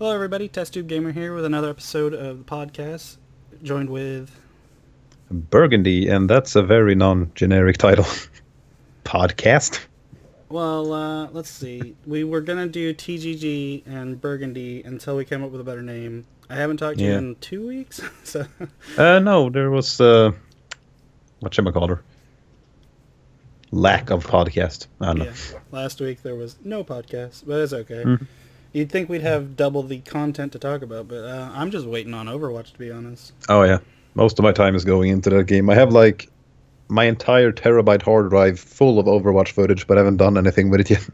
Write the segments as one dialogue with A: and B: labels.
A: Hello, everybody. Testtubegamer here with another episode of the podcast, joined with
B: Burgundy, and that's a very non-generic title. Podcast.
A: Well, let's see. We were gonna do TTG and Burgundy until we came up with a better name. I haven't talked to you in 2 weeks, so.
B: No, there was whatchamacallit? Lack of podcast. I don't know.
A: Last week there was no podcast, but it's okay. You'd think we'd have double the content to talk about, but I'm just waiting on Overwatch, to be honest.
B: Oh yeah, most of my time is going into that game. I have like my entire terabyte hard drive full of Overwatch footage, but I haven't done anything with it yet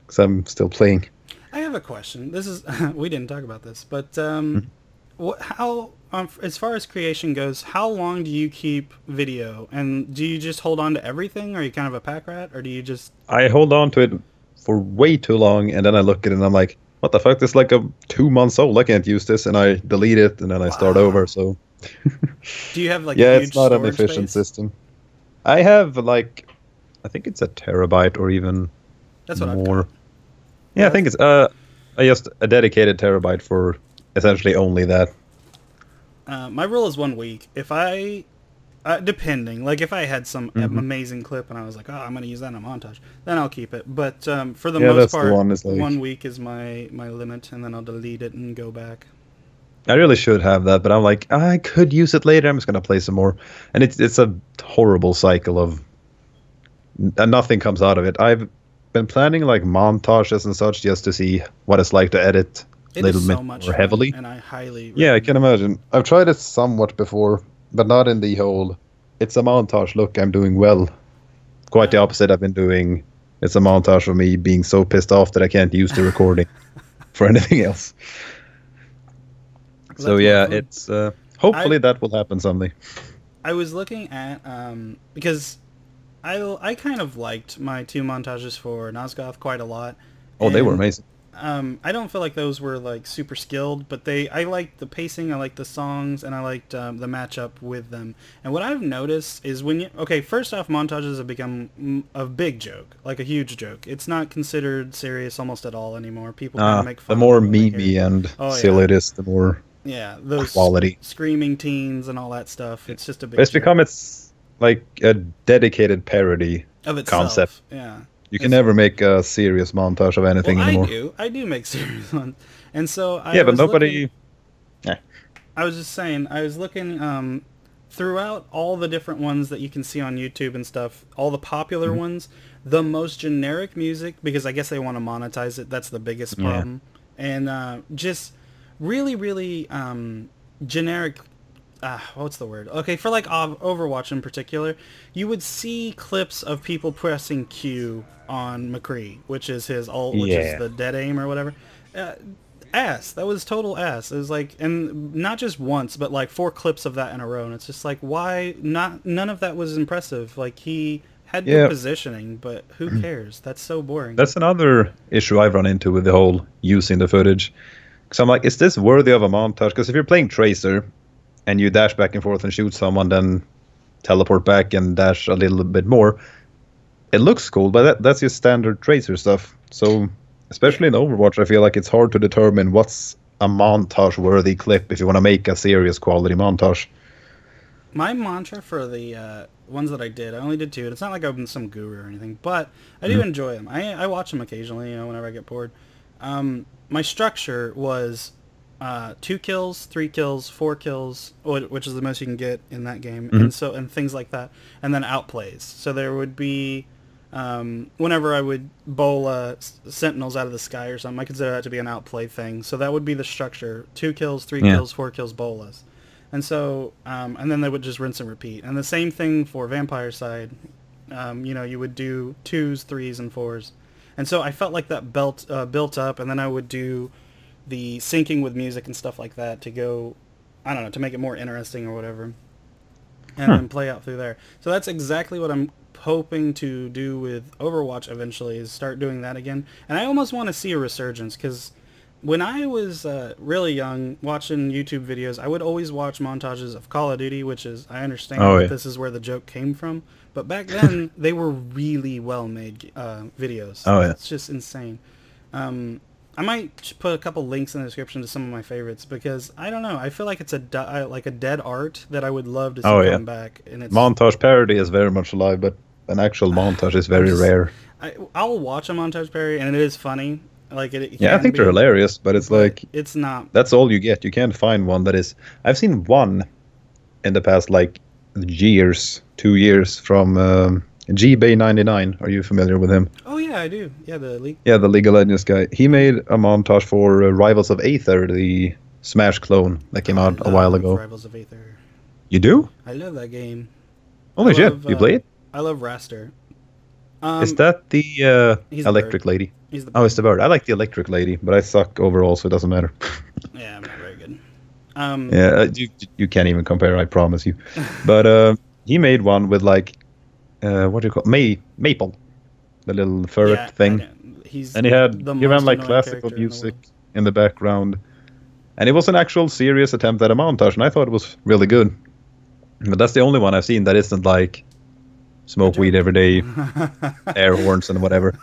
B: because I'm still playing.
A: I have a question. This is we didn't talk about this, but how as far as creation goes, how long do you keep video? And do you just hold on to everything? Or are you kind of a pack rat, or do you just?
B: I hold on to it for way too long, and then I look at it and I'm like, what the fuck? This is like a 2 months old. I can't use this, and I delete it, and then I start over. So.
A: Do you have like
B: a
A: huge
B: it's not an efficient
A: space?
B: System. I have like, I think it's a terabyte or even
A: That's what
B: more.
A: I've got.
B: Yeah, I think it's just a dedicated terabyte for essentially only that.
A: My rule is 1 week. If I, depending, like if I had some amazing clip and I was like, oh, I'm going to use that in a montage, then I'll keep it. But for the most part, 1 week is my limit, and then I'll delete it and go back.
B: I really should have that, but I'm like, I could use it later. I'm just going to play some more. And it's a horrible cycle of nothing comes out of it. I've been planning like montages and such just to see what it's like to edit a little bit more heavily.
A: And I highly
B: Yeah, I can imagine. I've tried it somewhat before, but not in the whole, it's a montage, look, I'm doing well. Quite the opposite. I've been doing, it's a montage of me being so pissed off that I can't use the recording for anything else. So yeah, it's hopefully that will happen someday.
A: I was looking at because I kind of liked my 2 montages for Nosgoth quite a lot.
B: Oh, they were amazing.
A: I don't feel like those were like super skilled, but I liked the pacing, I liked the songs, and I liked the matchup with them. And what I've noticed is first off, montages have become a big joke, like a huge joke. It's not considered serious almost at all anymore. People kind of make fun.
B: The more memey and silly it is, the more
A: those
B: quality
A: screaming teens and all that stuff. It's just a big.
B: It's like a dedicated parody
A: of itself.
B: Concept.
A: Yeah.
B: You can never make a serious montage of anything anymore.
A: I do make serious ones, and so
B: but nobody.
A: I was just saying, I was looking throughout all the different ones that you can see on YouTube and stuff, all the popular ones, the most generic music, because I guess they want to monetize it. That's the biggest problem, and just really, really generic. What's the word? Okay, for like Overwatch in particular, you would see clips of people pressing Q on McCree, which is his ult, which is the dead aim or whatever. Ass. That was total ass. It was like, and not just once, but like 4 clips of that in a row. And it's just like, why not? None of that was impressive. Like he had good positioning, but who cares? That's so boring.
B: That's another issue I've run into with the whole using the footage. Because I'm like, is this worthy of a montage? Because if you're playing Tracer and you dash back and forth and shoot someone, then teleport back and dash a little bit more, it looks cool, but that's your standard Tracer stuff. So, especially in Overwatch, I feel like it's hard to determine what's a montage-worthy clip if you want to make a serious quality montage.
A: My mantra for the ones that I only did 2. It's not like I'm some guru or anything, but I do enjoy them. I watch them occasionally, whenever I get bored. My structure was 2 kills, 3 kills, 4 kills, which is the most you can get in that game, and things like that, and then outplays. So there would be, whenever I would bowl sentinels out of the sky or something, I consider that to be an outplay thing. So that would be the structure: 2 kills, 3 kills, 4 kills, bolas, and so and then they would just rinse and repeat. And the same thing for vampire side. You would do 2s, 3s, and 4s, and so I felt like that built up, and then I would do the syncing with music and stuff like that to go, I don't know, to make it more interesting or whatever, and then play out through there. So that's exactly what I'm hoping to do with Overwatch eventually, is start doing that again. And I almost want to see a resurgence, because when I was really young, watching YouTube videos, I would always watch montages of Call of Duty, which is, I understand that this is where the joke came from, but back then they were really well-made videos. It's just insane. I might put a couple links in the description to some of my favorites because I don't know. I feel like it's a dead art that I would love to see come back. And it's
B: montage parody is very much alive, but an actual montage is very rare.
A: I'll watch a montage parody, and it is funny. Like it
B: I think they're hilarious, but it's like
A: it's not.
B: That's all you get. You can't find one that is. I've seen one in the past like 2 years from GB99. Are you familiar with him?
A: Oh yeah, I do. Yeah, the
B: League of Legends guy. He made a montage for Rivals of Aether, the Smash clone that came out a while ago.
A: Rivals of Aether.
B: You do?
A: I love that game.
B: Holy shit! You play it?
A: I love Raster.
B: Is that the electric lady?
A: He's the
B: it's the bird. I like the electric lady, but I suck overall, so it doesn't matter.
A: Yeah, I'm not very good.
B: You can't even compare, I promise you. But he made one with like, what do you call Maple, the little ferret thing. He ran like classical music in the background, and it was an actual serious attempt at a montage, and I thought it was really good. But that's the only one I've seen that isn't like smoke weed every day, air horns and whatever.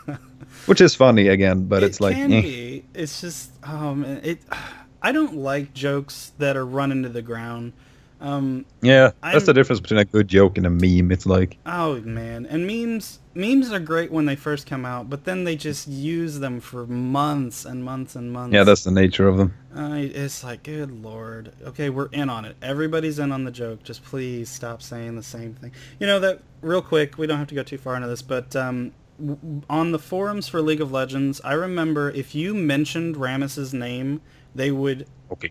B: Which is funny again, but it's like...
A: It's just... I don't like jokes that are run into the ground.
B: That's the difference between a good joke and a meme. It's like...
A: Oh, man. And memes are great when they first come out, but then they just use them for months and months and months.
B: Yeah, that's the nature of them.
A: It's like, good lord. Okay, we're in on it. Everybody's in on the joke. Just please stop saying the same thing. You know, that real quick, we don't have to go too far into this, but... on the forums for League of Legends, I remember if you mentioned Rammus's name, they would...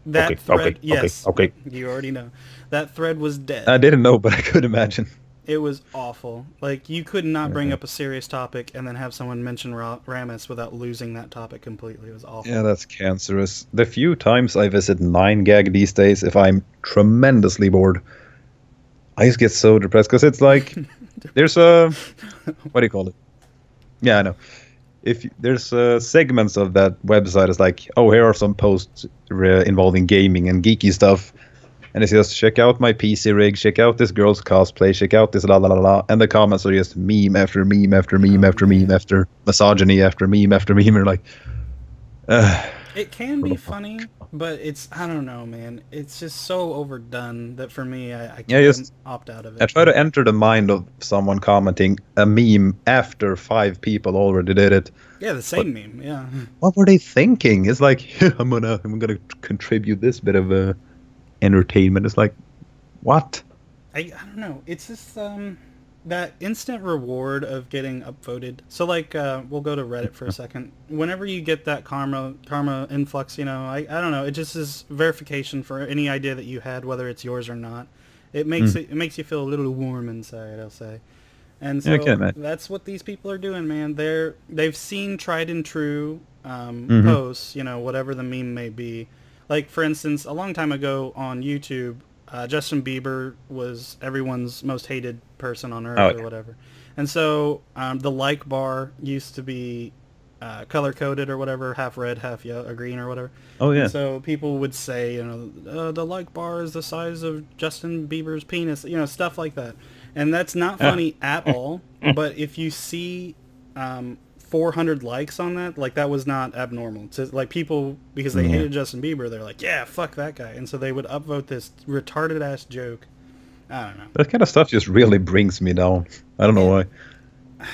A: Yes, you already know. That thread was dead.
B: I didn't know, but I could imagine.
A: It was awful. Like, you could not bring up a serious topic and then have someone mention Rammus without losing that topic completely. It was awful.
B: Yeah, that's cancerous. The few times I visit 9gag these days, if I'm tremendously bored, I just get so depressed, because it's like, there's a... What do you call it? Yeah, I know. If there's segments of that website, it's like, oh, here are some posts involving gaming and geeky stuff, and it's just check out my PC rig, check out this girl's cosplay, check out this la la la la, and the comments are just meme after meme after meme after meme after misogyny after meme after meme. You're like,
A: it can be funny, but it's, I don't know, man. It's just so overdone that for me, I can't opt out of it.
B: I try to enter the mind of someone commenting a meme after 5 people already did it.
A: Yeah, the same meme, yeah.
B: What were they thinking? It's like, I'm gonna contribute this bit of entertainment. It's like, what?
A: I don't know. It's just that instant reward of getting upvoted. So like, we'll go to Reddit for a second. Whenever you get that karma influx, you know, I don't know. It just is verification for any idea that you had, whether it's yours or not. It makes it makes you feel a little warm inside, I'll say. And so that's what these people are doing, man. They've seen tried and true posts, you know, whatever the meme may be. Like, for instance, a long time ago on YouTube, Justin Bieber was everyone's most hated person on earth or whatever. And so the like bar used to be color-coded or whatever, half red, half yellow, or green or whatever.
B: Oh, yeah.
A: And so people would say, you know, the like bar is the size of Justin Bieber's penis, you know, stuff like that. And that's not funny at all. But if you see 400 likes on that, like, that was not abnormal. To, like, people, because they hated Justin Bieber, they're like, yeah, fuck that guy. And so they would upvote this retarded-ass joke. I don't know.
B: That kind of stuff just really brings me down. I don't know why.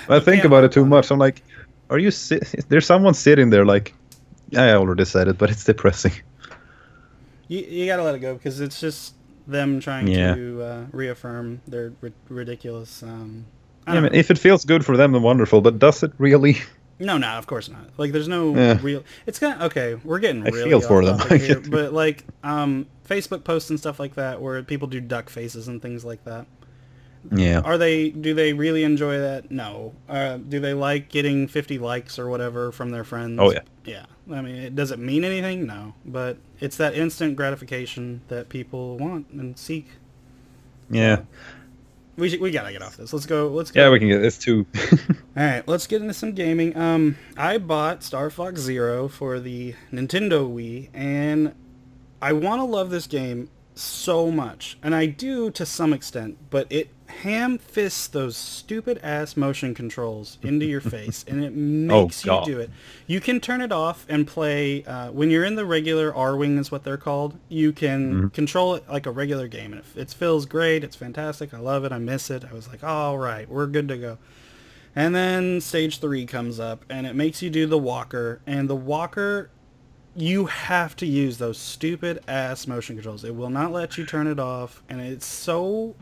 B: I think about it too much. I'm like, there's someone sitting there like, I already said it, but it's depressing.
A: You gotta let it go, because it's just them trying to reaffirm their ridiculous...
B: I mean, if it feels good for them, then wonderful. But does it really?
A: No, of course not. Like, there's no real... It's kind of... Okay, we're getting really
B: feel for them.
A: Here, but, like, Facebook posts and stuff like that, where people do duck faces and things like that.
B: Yeah.
A: Do they really enjoy that? No. Do they like getting 50 likes or whatever from their friends?
B: Oh, yeah.
A: Yeah. I mean, does it mean anything? No. But it's that instant gratification that people want and seek.
B: Yeah.
A: So, we gotta get off this. Let's go.
B: Yeah, we can get this too.
A: All right, let's get into some gaming. I bought Star Fox Zero for the Nintendo Wii, and I want to love this game. so much, and I do to some extent, but it ham-fists those stupid-ass motion controls into your face, and it makes you do it. You can turn it off and play, when you're in the regular R-Wing is what they're called, you can control it like a regular game, and it feels great, it's fantastic, I love it, I miss it, I was like, all right, we're good to go. And then stage 3 comes up, and it makes you do the walker, and the walker, you have to use those stupid ass motion controls. It will not let you turn it off, and it's so,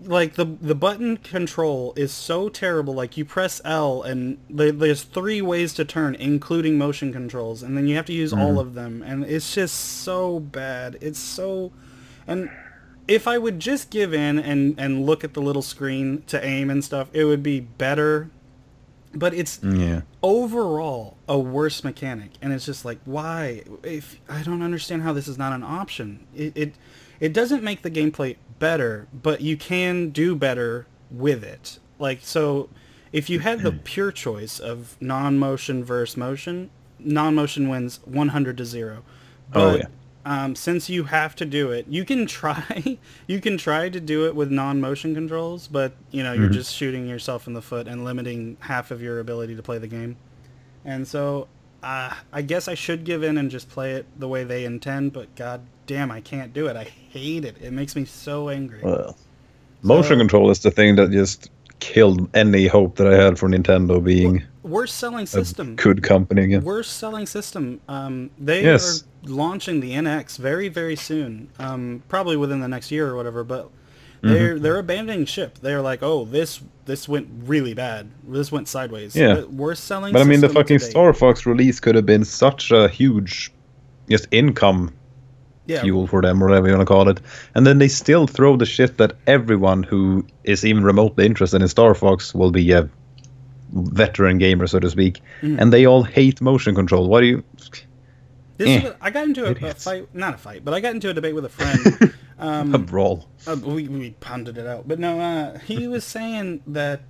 A: like, the button control is so terrible. Like, you press L and there's 3 ways to turn, including motion controls, and then you have to use all of them, and it's just so bad. It's so, and if I would just give in and look at the little screen to aim and stuff, it would be better. But it's overall a worse mechanic, and it's just like, why? If I don't understand how this is not an option. It doesn't make the gameplay better, but you can do better with it. Like, so if you had the pure choice of non-motion versus motion, non-motion wins 100-0. But since you have to do it, you can try to do it with non-motion controls, but you know, you're just shooting yourself in the foot and limiting half of your ability to play the game. And so I guess I should give in and just play it the way they intend, but god damn, I can't do it. I hate it. It makes me so angry.
B: Well, motion control is the thing that just killed any hope that I had for Nintendo being
A: worst selling system.
B: Good company again.
A: Worst selling system. They are launching the NX very, very soon. Probably within the next year or whatever. But they're abandoning ship. They're like, oh, this went really bad. This went sideways.
B: Yeah.
A: Worst selling.
B: But I mean, the fucking Star Fox release could have been such a huge, just income fuel for them, or whatever you want to call it. And then they still throw the shit that everyone who is even remotely interested in Star Fox will be a veteran gamer, so to speak. And they all hate motion control. What do you...
A: I got into a fight, not a fight, but I got into a debate with a friend.
B: A brawl.
A: We pounded it out. But no, he was saying that,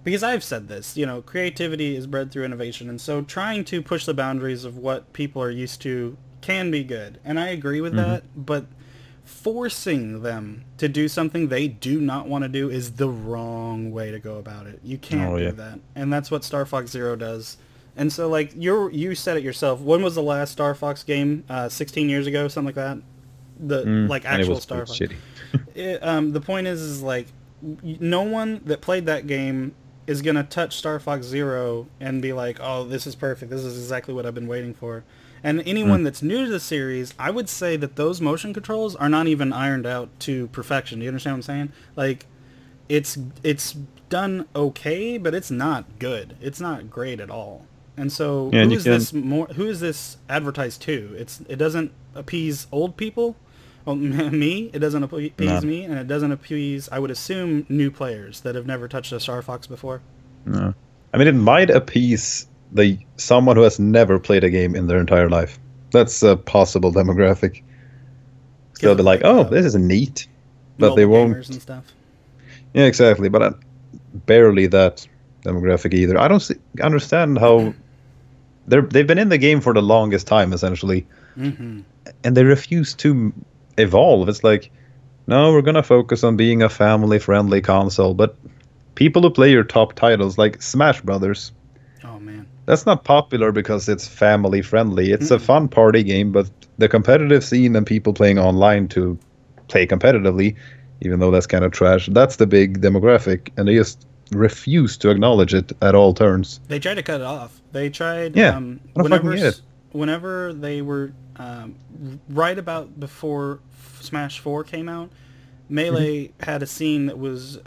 A: because I've said this, you know, creativity is bred through innovation, and so trying to push the boundaries of what people are used to can be good. And I agree with that, but forcing them to do something they do not want to do is the wrong way to go about it. You can't do that. And that's what Star Fox Zero does. And so, like, you said it yourself. When was the last Star Fox game? 16 years ago, something like that? Like, actual Star Fox. Shitty. The point is, like, no one that played that game is going to touch Star Fox Zero and be like, oh, this is perfect. This is exactly what I've been waiting for. And anyone that's new to the series, I would say that those motion controls are not even ironed out to perfection. Do you understand what I'm saying? Like, it's done okay, but it's not good. It's not great at all. And so, who is this advertised to? It doesn't appease old people. Well, me, it doesn't appease me, and it doesn't appease, I would assume, new players that have never touched a Star Fox before.
B: No. I mean, it might appease someone who has never played a game in their entire life. That's a possible demographic. So they'll be like, oh, this is neat. But they won't.
A: And stuff.
B: Yeah, exactly. But barely that demographic either. I don't understand how... They've been in the game for the longest time, essentially. And they refuse to evolve. It's like, no, we're going to focus on being a family-friendly console. But people who play your top titles, like Smash Brothers...
A: Oh, man.
B: That's not popular because it's family friendly. It's a fun party game, but the competitive scene and people playing online to play competitively, even though that's kind of trash, that's the big demographic, and they just refuse to acknowledge it at all turns.
A: They tried to cut it off. They tried whenever they were right about before Smash 4 came out, Melee had a scene that was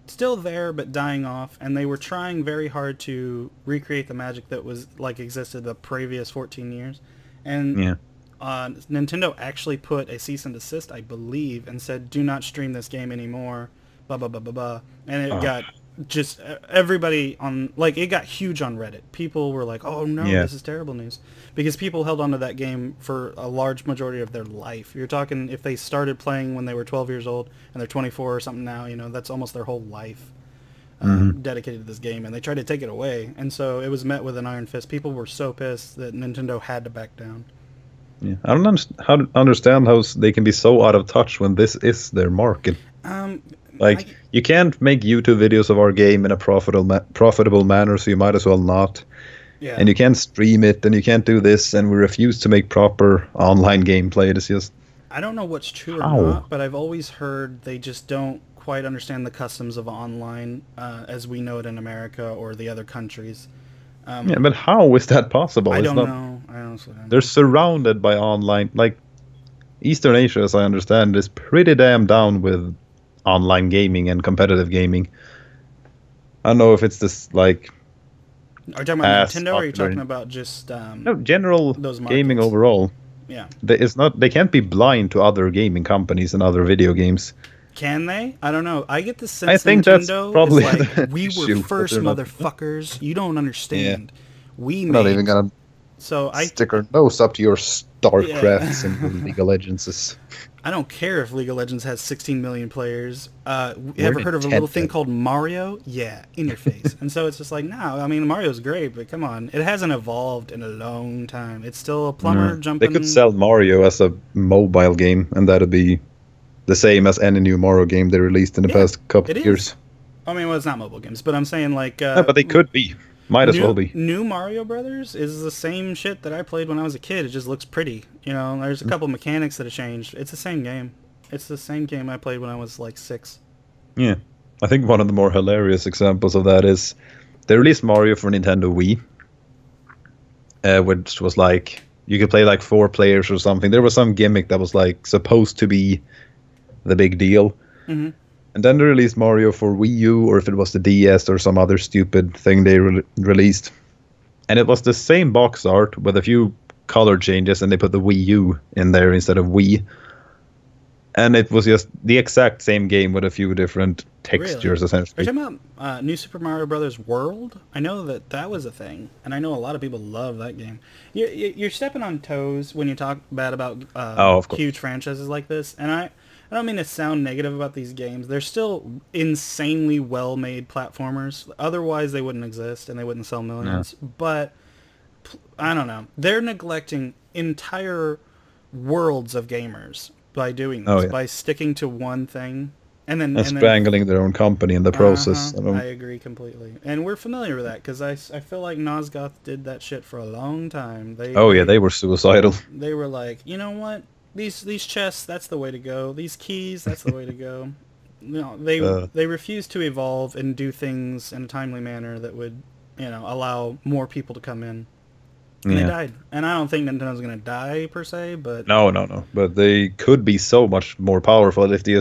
A: still there but dying off, and they were trying very hard to recreate the magic that was existed the previous 14 years. And Nintendo actually put a cease and desist, I believe, and said, do not stream this game anymore, blah blah blah blah blah. And it got just everybody on, it got huge on Reddit. People were like, oh no, this is terrible news, because people held onto that game for a large majority of their life. You're talking, if they started playing when they were 12 years old and they're 24 or something now, you know, that's almost their whole life dedicated to this game, and they tried to take it away, and so it was met with an iron fist. People were so pissed that Nintendo had to back down.
B: Yeah. I don't understand how they can be so out of touch when this is their market. You can't make YouTube videos of our game in a profitable manner, so you might as well not.
A: Yeah.
B: And you can't stream it, and you can't do this, and we refuse to make proper online gameplay. It's just...
A: I don't know what's true or not, but I've always heard they just don't quite understand the customs of online as we know it in America or the other countries.
B: Yeah, but how is that possible?
A: I don't know. I honestly don't know.
B: They're surrounded by online. Like, Eastern Asia, as I understand, is pretty damn down with online gaming and competitive gaming. I don't know if it's this, like...
A: Are you talking about Nintendo, or are you talking about just...
B: no, general gaming overall.
A: Yeah.
B: They can't be blind to other gaming companies and other video games.
A: Can they? I don't know. I get the sense
B: I think
A: Nintendo
B: that's probably
A: is like, we
B: issue,
A: were first, motherfuckers. You don't understand.
B: Yeah.
A: We
B: We're not even gonna stick our nose up to your StarCrafts and League of Legends.
A: I don't care if League of Legends has 16 million players. You ever heard of a little thing called Mario? Yeah, in your face. And so it's just like, no, I mean, Mario's great, but come on. It hasn't evolved in a long time. It's still a plumber jumping...
B: They could sell Mario as a mobile game, and that'd be the same as any new Mario game they released in the past couple of years.
A: I mean, well, it's not mobile games, but I'm saying, like...
B: but they could be. Might as well be.
A: New Mario Brothers is the same shit that I played when I was a kid. It just looks pretty. You know, there's a couple mechanics that have changed. It's the same game. It's the same game I played when I was like 6.
B: Yeah. I think one of the more hilarious examples of that is they released Mario for Nintendo Wii, which was like, you could play like 4 players or something. There was some gimmick that was like supposed to be the big deal. Mm-hmm. And then they released Mario for Wii U, or if it was the DS or some other stupid thing they released. And it was the same box art with a few color changes, and they put the Wii U in there instead of Wii. And it was just the exact same game with a few different textures, essentially.
A: Are you talking about New Super Mario Brothers World? I know that was a thing, and I know a lot of people love that game. You're stepping on toes when you talk bad about huge franchises like this, and I don't mean to sound negative about these games. They're still insanely well-made platformers. Otherwise, they wouldn't exist and they wouldn't sell millions. Yeah. But, I don't know. They're neglecting entire worlds of gamers by doing this, by sticking to one thing. And
B: strangling their own company in the process.
A: I agree completely. And we're familiar with that, because I feel like Nosgoth did that shit for a long time. They
B: were suicidal.
A: They were like, you know what? These chests, that's the way to go. These keys, that's the way to go. No, they refuse to evolve and do things in a timely manner that would, allow more people to come in. And they died. And I don't think Nintendo's going to die, per se, but...
B: No. But they could be so much more powerful if they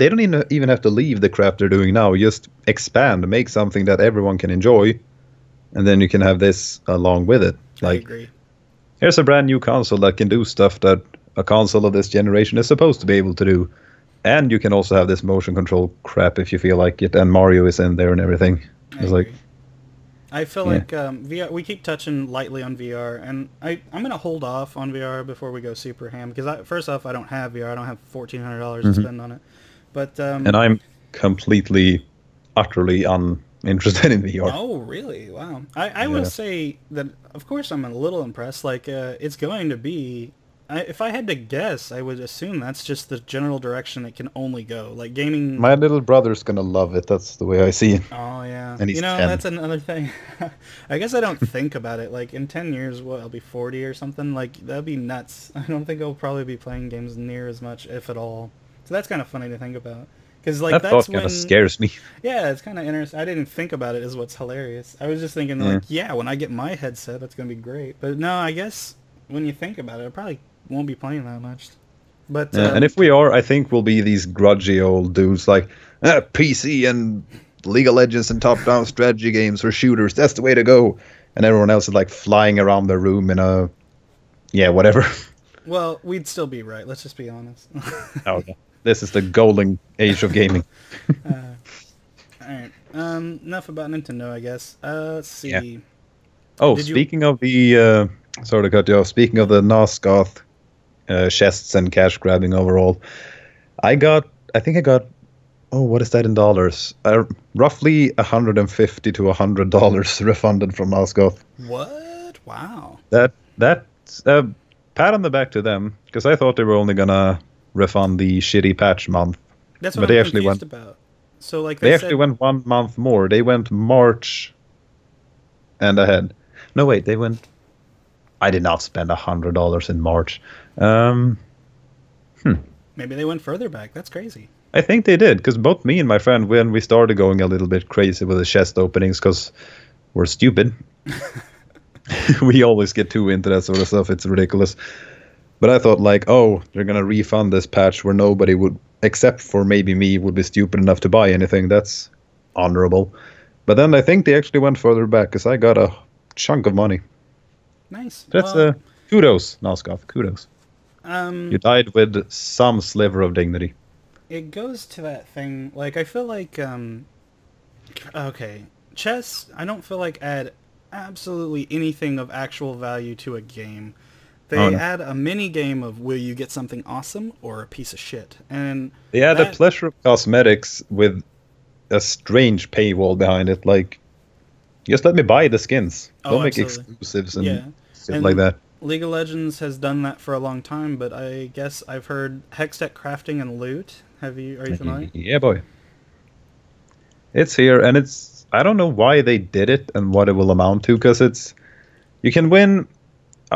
B: don't even have to leave the crap they're doing now. Just expand, make something that everyone can enjoy, and then you can have this along with it.
A: I agree.
B: Here's a brand new console that can do stuff that a console of this generation is supposed to be able to do. And you can also have this motion control crap if you feel like it, and Mario is in there and everything.
A: I feel like VR. We keep touching lightly on VR, and I'm gonna hold off on VR before we go super ham, because first off, I don't have VR. I don't have $1,400 to spend on it. But
B: and I'm completely, utterly uninterested in VR.
A: Oh, really? Wow. I will say that, of course, I'm a little impressed. Like, it's going to be... if I had to guess, I would assume that's just the general direction it can only go. Like, gaming...
B: My little brother's gonna love it. That's the way I see it.
A: Oh, yeah.
B: And he's 10.
A: That's another thing. I guess I don't think about it. Like, in 10 years, I'll be 40 or something? Like, that'd be nuts. I don't think I'll probably be playing games near as much, if at all. So that's kind of funny to think about. Because, like, that's when...
B: kind of scares me.
A: Yeah, it's kind of interesting. I didn't think about it, is what's hilarious. I was just thinking, like, when I get my headset, that's gonna be great. But no, I guess when you think about it, it probably... won't be playing that much, but
B: and if we are, I think we'll be these grudgy old dudes like PC and League of Legends and top-down strategy games or shooters. That's the way to go, and everyone else is like flying around their room in a whatever.
A: Well, we'd still be right. Let's just be honest.
B: Okay, this is the golden age of gaming.
A: All right. Enough about Nintendo, I guess. Let's see.
B: Yeah. Oh, speaking of the sorry to cut you off. Speaking of the Nosgoth chests and cash grabbing overall, I think I got what is that in dollars? Roughly $150 to $100 refunded from Nosgoth.
A: What? Wow.
B: That's pat on the back to them, because I thought they were only gonna refund the shitty patch month.
A: That's what I'm confused about. So like
B: they actually went 1 month more. They went March and ahead. No, wait, they went... I did not spend $100 in March.
A: Maybe they went further back. That's crazy.
B: I think they did, because both me and my friend, when we started going a little bit crazy with the chest openings, because we're stupid. We always get too into that sort of stuff. It's ridiculous. But I thought, like, oh, they're going to refund this patch where nobody would, except for maybe me, would be stupid enough to buy anything. That's honorable. But then I think they actually went further back, because I got a chunk of money.
A: Nice.
B: That's kudos, Noskov. Kudos. You died with some sliver of dignity.
A: It goes to that thing, like, I feel like, okay, chess, I don't feel like add absolutely anything of actual value to a game. They add a mini game of will you get something awesome or a piece of shit. And
B: they add a pleasure of cosmetics with a strange paywall behind it. Like, just let me buy the skins. Don't make exclusives and shit like that.
A: League of Legends has done that for a long time, but I guess I've heard Hextech crafting and loot. Are you familiar?
B: Yeah, boy. It's here, and it's... I don't know why they did it and what it will amount to, because it's... You can win...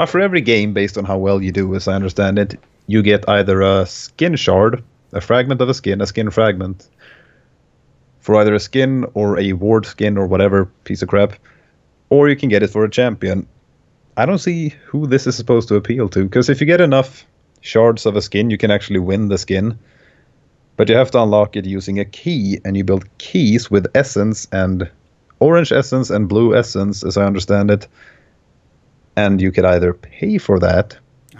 B: for every game, based on how well you do, as I understand it, you get either a skin shard, a fragment of a skin fragment, for either a skin or a ward skin or whatever piece of crap, or you can get it for a champion. I don't see who this is supposed to appeal to, because if you get enough shards of a skin, you can actually win the skin. But you have to unlock it using a key, and you build keys with essence and orange essence and blue essence, as I understand it. And you could either pay for that,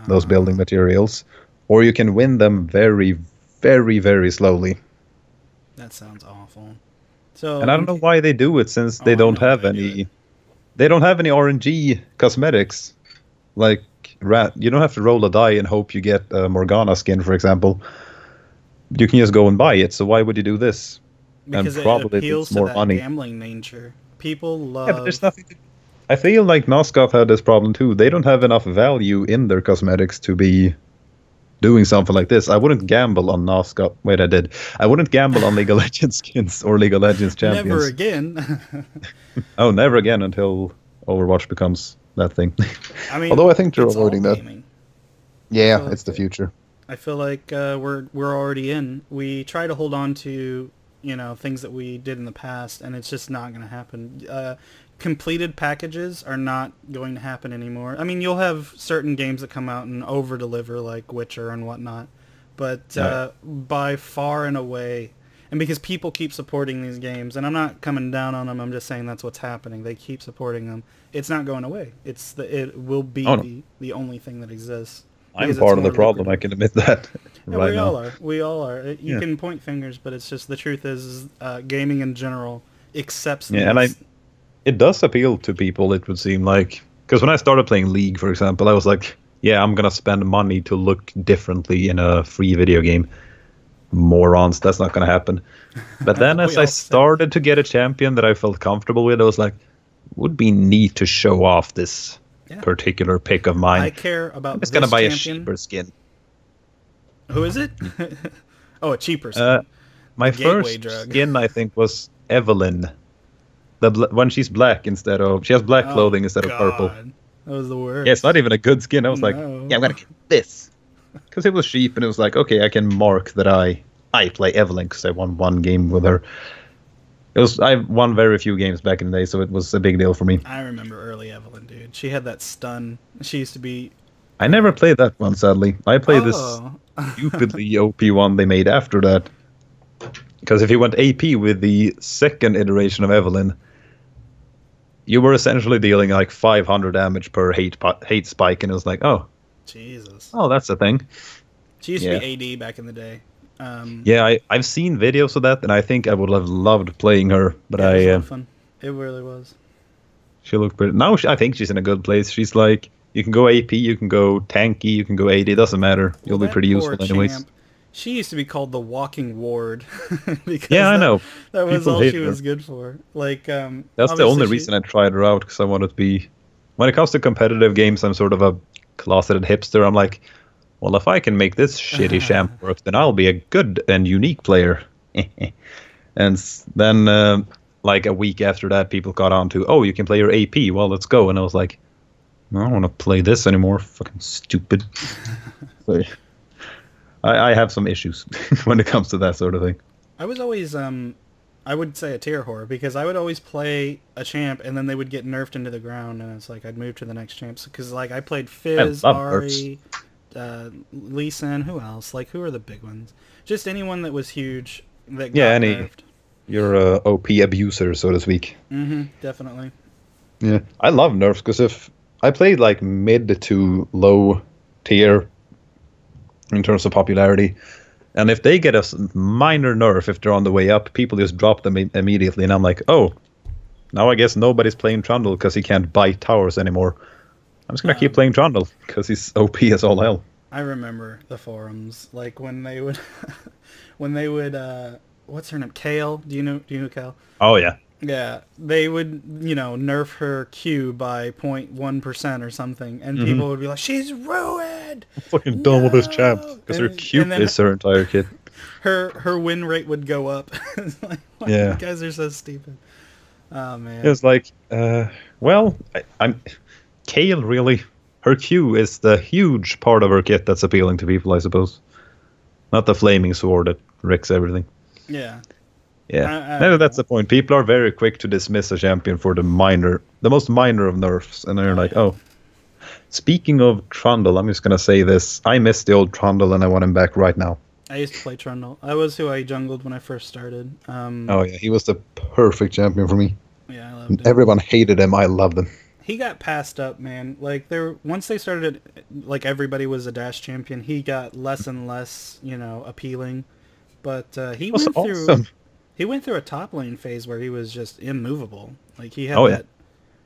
B: those building materials, or you can win them very, very, very slowly.
A: That sounds awful. So,
B: and I don't know why they do it, since they don't have any. They don't have any RNG cosmetics. Like, you don't have to roll a die and hope you get a Morgana skin, for example. You can just go and buy it. So why would you do this?
A: Because
B: and probably
A: it appeals
B: it's more
A: to that
B: money.
A: Gambling nature. People love.
B: Yeah, but there's nothing. I feel like Noskov had this problem too. They don't have enough value in their cosmetics to be doing something like this. I wouldn't gamble on Noskov. Wait, I did. I wouldn't gamble on League of Legends skins or League of Legends champions.
A: Never again.
B: Oh, never again until Overwatch becomes that thing.
A: I mean,
B: although I think they're avoiding that. Yeah,
A: so
B: it's the future.
A: I feel like we're already in. We try to hold on to things that we did in the past, and it's just not going to happen. Completed packages are not going to happen anymore. I mean, you'll have certain games that come out and over-deliver, like Witcher and whatnot, but by far and away, and because people keep supporting these games, and I'm not coming down on them, I'm just saying that's what's happening. They keep supporting them. It's not going away. It will be the only thing that exists.
B: I'm part of the problem. I can admit that.
A: Yeah, we all are. We all are. You can point fingers, but it's just the truth is gaming in general accepts.
B: Yeah, and it does appeal to people. It would seem like, because when I started playing League, for example, I was like, yeah, I'm gonna spend money to look differently in a free video game. Morons, that's not gonna happen. But then as I started to get a champion that I felt comfortable with, I was like, would be neat to show off this particular pick of mine.
A: I care about.
B: I'm just gonna buy a cheaper skin.
A: Who is it? Oh, a cheaper skin.
B: My first skin, I think, was Evelyn. When she's black instead of... She has black clothing instead of purple.
A: That was the worst.
B: Yeah, it's not even a good skin. I was like, yeah, I'm gonna get this. Because it was cheap, and it was like, okay, I can mark that I play Evelyn, because I won one game with her. I won very few games back in the day, so it was a big deal for me.
A: I remember early Evelyn, dude. She had that stun. She used to be...
B: I never played that one, sadly. I played this stupidly OP one they made after that. Because if you went AP with the second iteration of Evelyn, you were essentially dealing like 500 damage per hate spike, and it was like, oh.
A: Jesus.
B: Oh, that's a thing.
A: She used to be AD back in the day.
B: Yeah, I've seen videos of that, and I think I would have loved playing her, but
A: it was a lot of fun. It really was.
B: She looked pretty... Now I think she's in a good place. She's like, you can go AP, you can go tanky, you can go AD, it doesn't matter. You'll be pretty useful anyways.
A: She used to be called the walking ward. Because
B: I know.
A: That was all she was good for. Like,
B: that's the only reason I tried her out, because I wanted to be... When it comes to competitive games, I'm sort of a closeted hipster. I'm like, well, if I can make this shitty champ work, then I'll be a good and unique player. And then, like a week after that, people got on to, oh, you can play your AP. Well, let's go. And I was like, I don't want to play this anymore. Fucking stupid. So, I have some issues when it comes to that sort of thing.
A: I was always, I would say a tier whore, because I would always play a champ and then they would get nerfed into the ground, and it's like I'd move to the next champ. Because like I played Fizz, Ari, Lee Sin, who else? Like who are the big ones? Just anyone that was huge that got nerfed.
B: You're a OP abuser, so to speak.
A: Definitely.
B: Yeah, I love nerfs because if I played like mid to low tier in terms of popularity, and if they get a minor nerf, if they're on the way up, people just drop them immediately, and I'm like, oh, now I guess nobody's playing Trundle because he can't bite towers anymore. I'm just gonna keep playing Trundle because he's OP as all hell.
A: I remember the forums, like when they would, what's her name? Kale? Do you know Kale?
B: Oh yeah.
A: Yeah, they would, nerf her Q by 0.1% or something, and people would be like, "She's ruined."
B: I'm fucking done with this champ because her Q is her entire kit.
A: Her win rate would go up. It's like, you guys are so stupid. Oh man.
B: It was like, well, I'm Kale really. Her Q is the huge part of her kit that's appealing to people, I suppose. Not the flaming sword that wrecks everything.
A: Yeah.
B: Yeah, maybe that's the point. People are very quick to dismiss a champion for the most minor of nerfs, and they're like, oh. Speaking of Trundle, I'm just gonna say this: I miss the old Trundle, and I want him back right now.
A: I used to play Trundle. I was who I jungled when I first started.
B: Oh yeah, he was the perfect champion for me.
A: Yeah, I loved him.
B: Everyone hated him. I loved him.
A: He got passed up, man. Like once they started, like everybody was a dash champion. He got less and less, appealing. But he went through. He went through a top lane phase where he was just immovable. Like he had that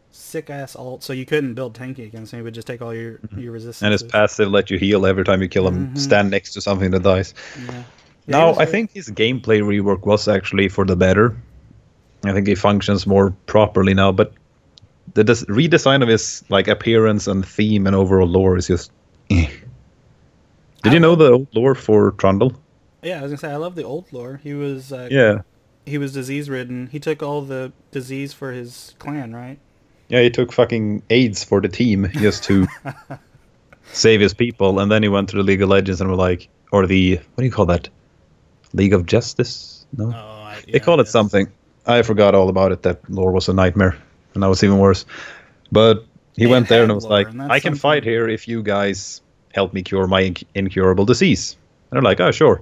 A: sick ass ult, so you couldn't build tanky against him. He would just take all your resistance.
B: And his passive let you heal every time you kill him. Stand next to something that dies.
A: Yeah.
B: Now I think his gameplay rework was actually for the better. I think he functions more properly now. But the redesign of his like appearance and theme and overall lore is just. Did you know the old lore for Trundle?
A: Yeah, I was gonna say I love the old lore. He was he was disease ridden. He took all the disease for his clan, right?
B: Yeah, he took fucking AIDS for the team just to save his people, and then he went to the League of Legends and were like, or the what do you call that? League of Justice? No, they call it something. I forgot all about it. That lore was a nightmare, and that was even worse. But he went there and was like, I can fight here if you guys help me cure my incurable disease. And they're like, oh sure.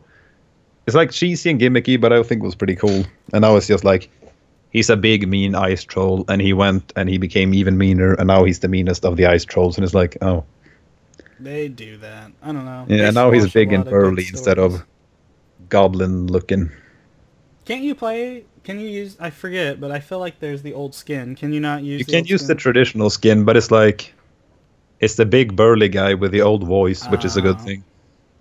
B: It's like cheesy and gimmicky, but I think it was pretty cool. And now it's just like, he's a big, mean ice troll, and he went and he became even meaner, and now he's the meanest of the ice trolls, and it's like, oh.
A: They do that. I don't know.
B: Yeah, now he's big and burly instead of goblin-looking.
A: Can you use, I forget, but I feel like there's the old skin. Can you not use
B: You can use the traditional skin, but it's like, it's the big burly guy with the old voice, which is a good thing.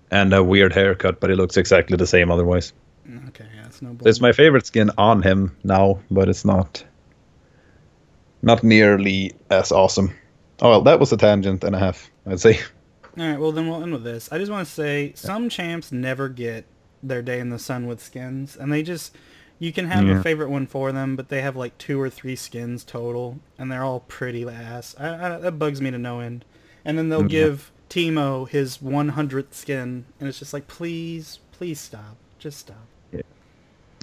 B: And a weird haircut, but it looks exactly the same otherwise.
A: Okay, yeah, it's no bull.
B: It's my favorite skin on him now, but it's not nearly as awesome. Oh well, that was a tangent and a half, I'd say.
A: Alright, well then we'll end with this. I just want to say, some champs never get their day in the sun with skins, and they just, you can have a favorite one for them, but they have like 2 or 3 skins total, and they're all pretty ass. That bugs me to no end. And then they'll give Teemo his 100th skin, and it's just like, please stop. Just stop.
B: Yeah.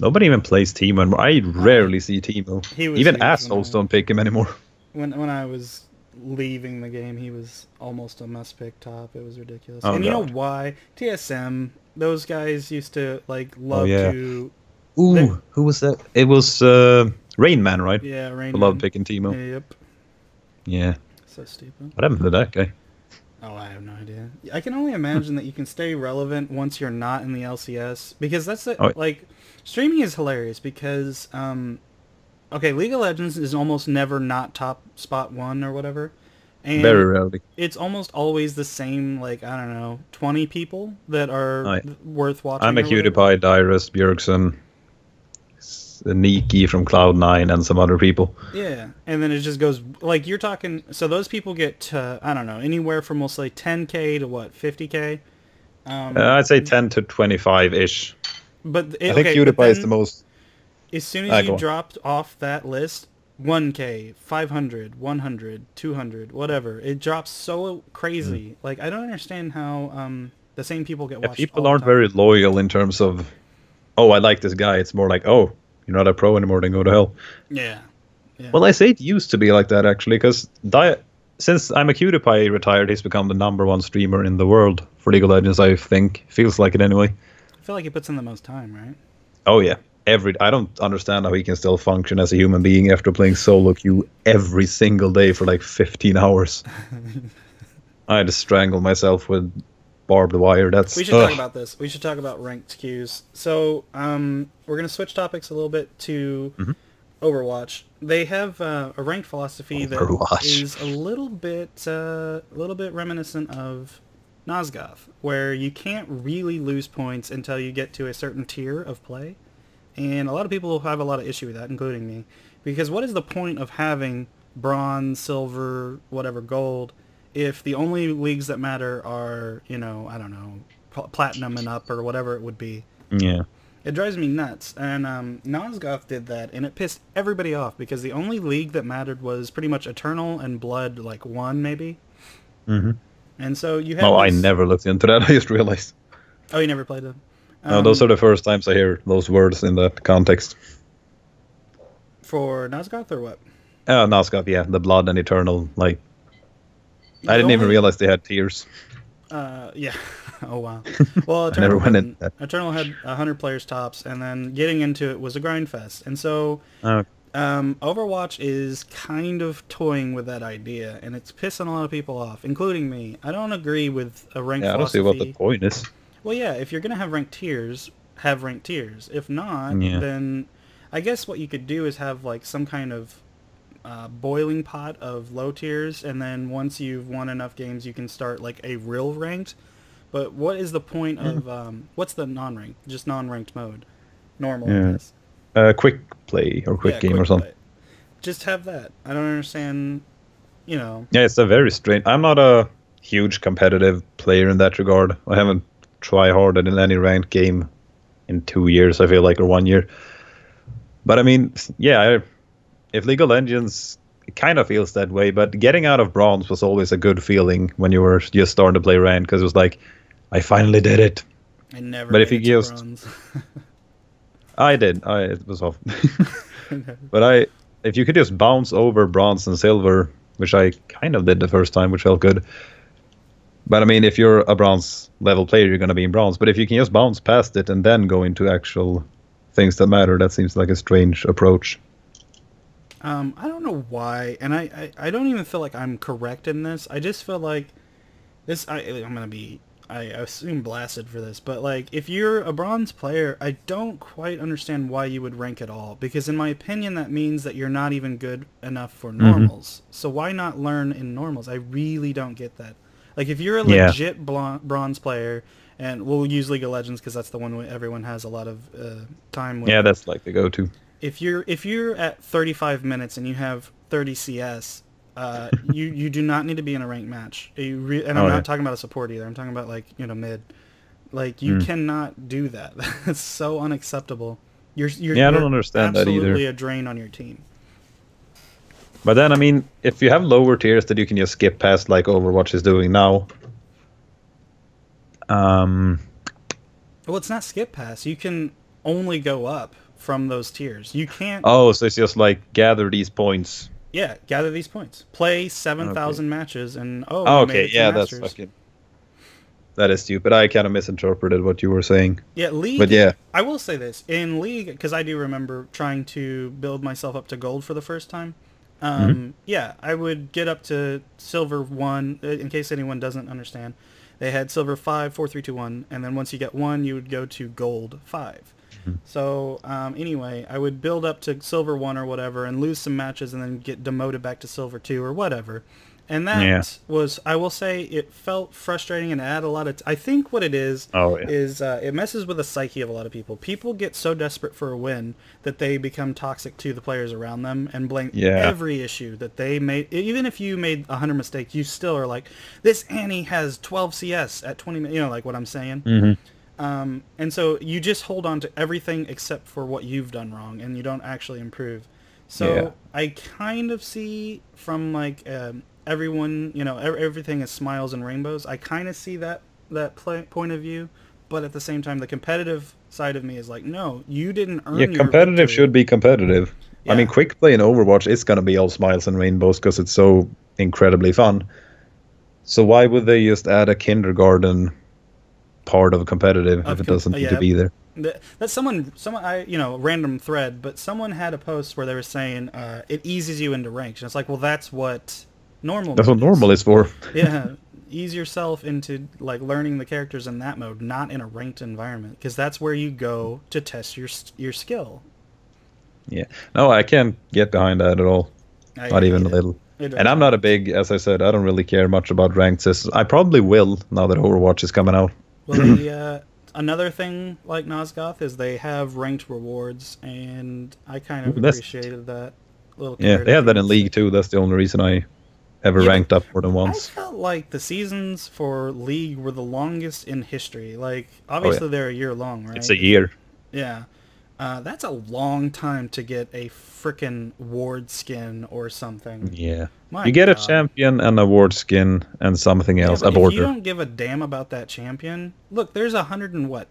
B: Nobody even plays Teemo anymore. I rarely see Teemo. Even assholes don't pick him anymore.
A: When I was leaving the game, he was almost a must-pick top. It was ridiculous.
B: Oh,
A: and you know why? TSM, those guys used to love to...
B: Ooh, who was that? It was Rain Man, right?
A: Yeah, Rain
B: Man. Love picking Teemo.
A: Yep.
B: Yeah.
A: So stupid.
B: What happened to that guy?
A: Oh, I have no idea. I can only imagine that you can stay relevant once you're not in the LCS, because that's it. Like, streaming is hilarious because, okay, League of Legends is almost never not top spot 1 or whatever, and
B: very rarely.
A: It's almost always the same, like, I don't know, 20 people that are worth watching.
B: I'm a PewDiePie, Dyrus, Bjergsen, Nikki from Cloud9 and some other people.
A: Yeah, and then it just goes, like, you're talking, so those people get, I don't know, anywhere from, we'll say, 10K to what, 50K?
B: I'd say 10 to 25-ish.
A: But
B: I think PewDiePie is the most...
A: As soon as you dropped off that list, 1K, 500, 100, 200, whatever, it drops so crazy. Like, I don't understand how the same people get watched.
B: People aren't very loyal in terms of, oh, I like this guy. It's more like, oh, you're not a pro anymore, then go to hell.
A: Yeah.
B: Well, I say it used to be like that, actually, because since I'm a PewDiePie retired, he's become the #1 streamer in the world for League of Legends, I think. Feels like it anyway.
A: I feel like he puts in the most time, right?
B: Oh, yeah. I don't understand how he can still function as a human being after playing solo queue every single day for like 15 hours. I had to strangle myself with barbed wire.
A: We should talk about this. We should talk about ranked queues. So we're going to switch topics a little bit to Overwatch. They have a ranked philosophy that is a little bit reminiscent of Nosgoth, where you can't really lose points until you get to a certain tier of play. And a lot of people have a lot of issue with that, including me. Because what is the point of having bronze, silver, whatever, gold, if the only leagues that matter are, I don't know, platinum and up or whatever it would be?
B: Yeah.
A: It drives me nuts. And Nosgoth did that, and it pissed everybody off, because the only league that mattered was pretty much Eternal and Blood, like 1 maybe.
B: Mm-hmm.
A: And so you have
B: I never looked into that. I just realized.
A: Oh, you never played them?
B: No, those are the first times I hear those words in that context.
A: For Nosgoth or what?
B: Nosgoth, yeah. The Blood and Eternal, like... I didn't even realize they had tiers.
A: Yeah. Oh, wow. Well,
B: Eternal
A: had 100 players tops, and then getting into it was a grind fest. And so Overwatch is kind of toying with that idea, and it's pissing a lot of people off, including me. I don't agree with a ranked philosophy.
B: I don't see what the point is.
A: Well, yeah, if you're going to have ranked tiers, have ranked tiers. If not, then I guess what you could do is have like some kind of boiling pot of low tiers, and then once you've won enough games, you can start like a real ranked. But what is the point of, what's the non-ranked? Just non-ranked mode. Normal, I guess.
B: Quick play or quick game or something.
A: Play. Just have that. I don't understand, Yeah,
B: it's a very strange... I'm not a huge competitive player in that regard. I haven't try harder in any ranked game in 2 years, I feel like, or 1 year. But I mean, yeah, if League of Legends, it kind of feels that way, but getting out of bronze was always a good feeling when you were just starting to play ranked, because it was like, I finally did it.
A: I never
B: but if you just
A: bronze.
B: I did. It was off. But if you could just bounce over bronze and silver, which I kind of did the first time, which felt good. But I mean, if you're a bronze level player, you're going to be in bronze. But if you can just bounce past it and then go into actual things that matter, that seems like a strange approach.
A: I don't know why, and I don't even feel like I'm correct in this. I just feel like this. I'm gonna be, I assume, blasted for this, but like, if you're a bronze player, I don't quite understand why you would rank at all. Because in my opinion, that means that you're not even good enough for normals. So why not learn in normals? I really don't get that. Like, if you're a legit bronze player, and we'll use League of Legends because that's the one everyone has a lot of time with.
B: Yeah, that's like the go-to.
A: If you're at 35 minutes and you have 30 CS, you do not need to be in a ranked match. And I'm not talking about a support either. I'm talking about like mid. Like, you cannot do that. That's so unacceptable. You're
B: I don't understand that either.
A: Absolutely a drain on your team.
B: But then, I mean, if you have lower tiers that you can just skip past, like Overwatch is doing now.
A: Well, it's not skip past. You can only go up from those tiers. You can't...
B: Oh, so it's just like gather these points.
A: Yeah, gather these points. Play 7,000 matches and...
B: okay, yeah, that's fucking... That is stupid. I kind of misinterpreted what you were saying.
A: Yeah, League...
B: But yeah.
A: I will say this. In League, because I do remember trying to build myself up to gold for the first time. Yeah, I would get up to silver 1, in case anyone doesn't understand. They had silver 5, 4, 3, 2, 1, and then once you get 1, you would go to gold 5. So, anyway, I would build up to silver 1 or whatever and lose some matches and then get demoted back to silver 2 or whatever. And that was, I will say, it felt frustrating and add a lot of... I think what it is, it messes with the psyche of a lot of people. People get so desperate for a win that they become toxic to the players around them and blame every issue that they made. Even if you made 100 mistakes, you still are like, this Annie has 12 CS at 20 minutes, you know, like what I'm saying?
B: Mm-hmm.
A: And so you just hold on to everything except for what you've done wrong, and you don't actually improve. So I kind of see from like... everyone, you know, everything is smiles and rainbows. I kind of see that point of view, but at the same time, the competitive side of me is like, no, you didn't earn your
B: competitive
A: victory.
B: should be competitive. I mean, quick play in Overwatch is going to be all smiles and rainbows because it's so incredibly fun. So why would they just add a kindergarten part of competitive if it doesn't need to be there?
A: That's someone, you know, random thread, but someone had a post where they were saying it eases you into ranks, and it's like, well, that's what normal.
B: That's what normal is for.
A: Ease yourself into like learning the characters in that mode, not in a ranked environment, because that's where you go to test your skill. Yeah.
B: No, I can't get behind that at all. Not even a little. And I'm not a big, as I said, I don't really care much about ranked systems. I probably will now that Overwatch is coming out.
A: Well, another thing like Nosgoth is they have ranked rewards, and I kind of appreciated that little.
B: Yeah, they have that in League too. That's the only reason I ever ranked up more than once.
A: I felt like the seasons for League were the longest in history. Like, obviously they're a year long, right?
B: It's a year.
A: Yeah. That's a long time to get a frickin' ward skin or something.
B: Yeah. You get a champion and a ward skin and something else, a border.
A: If you don't give a damn about that champion, look, there's 40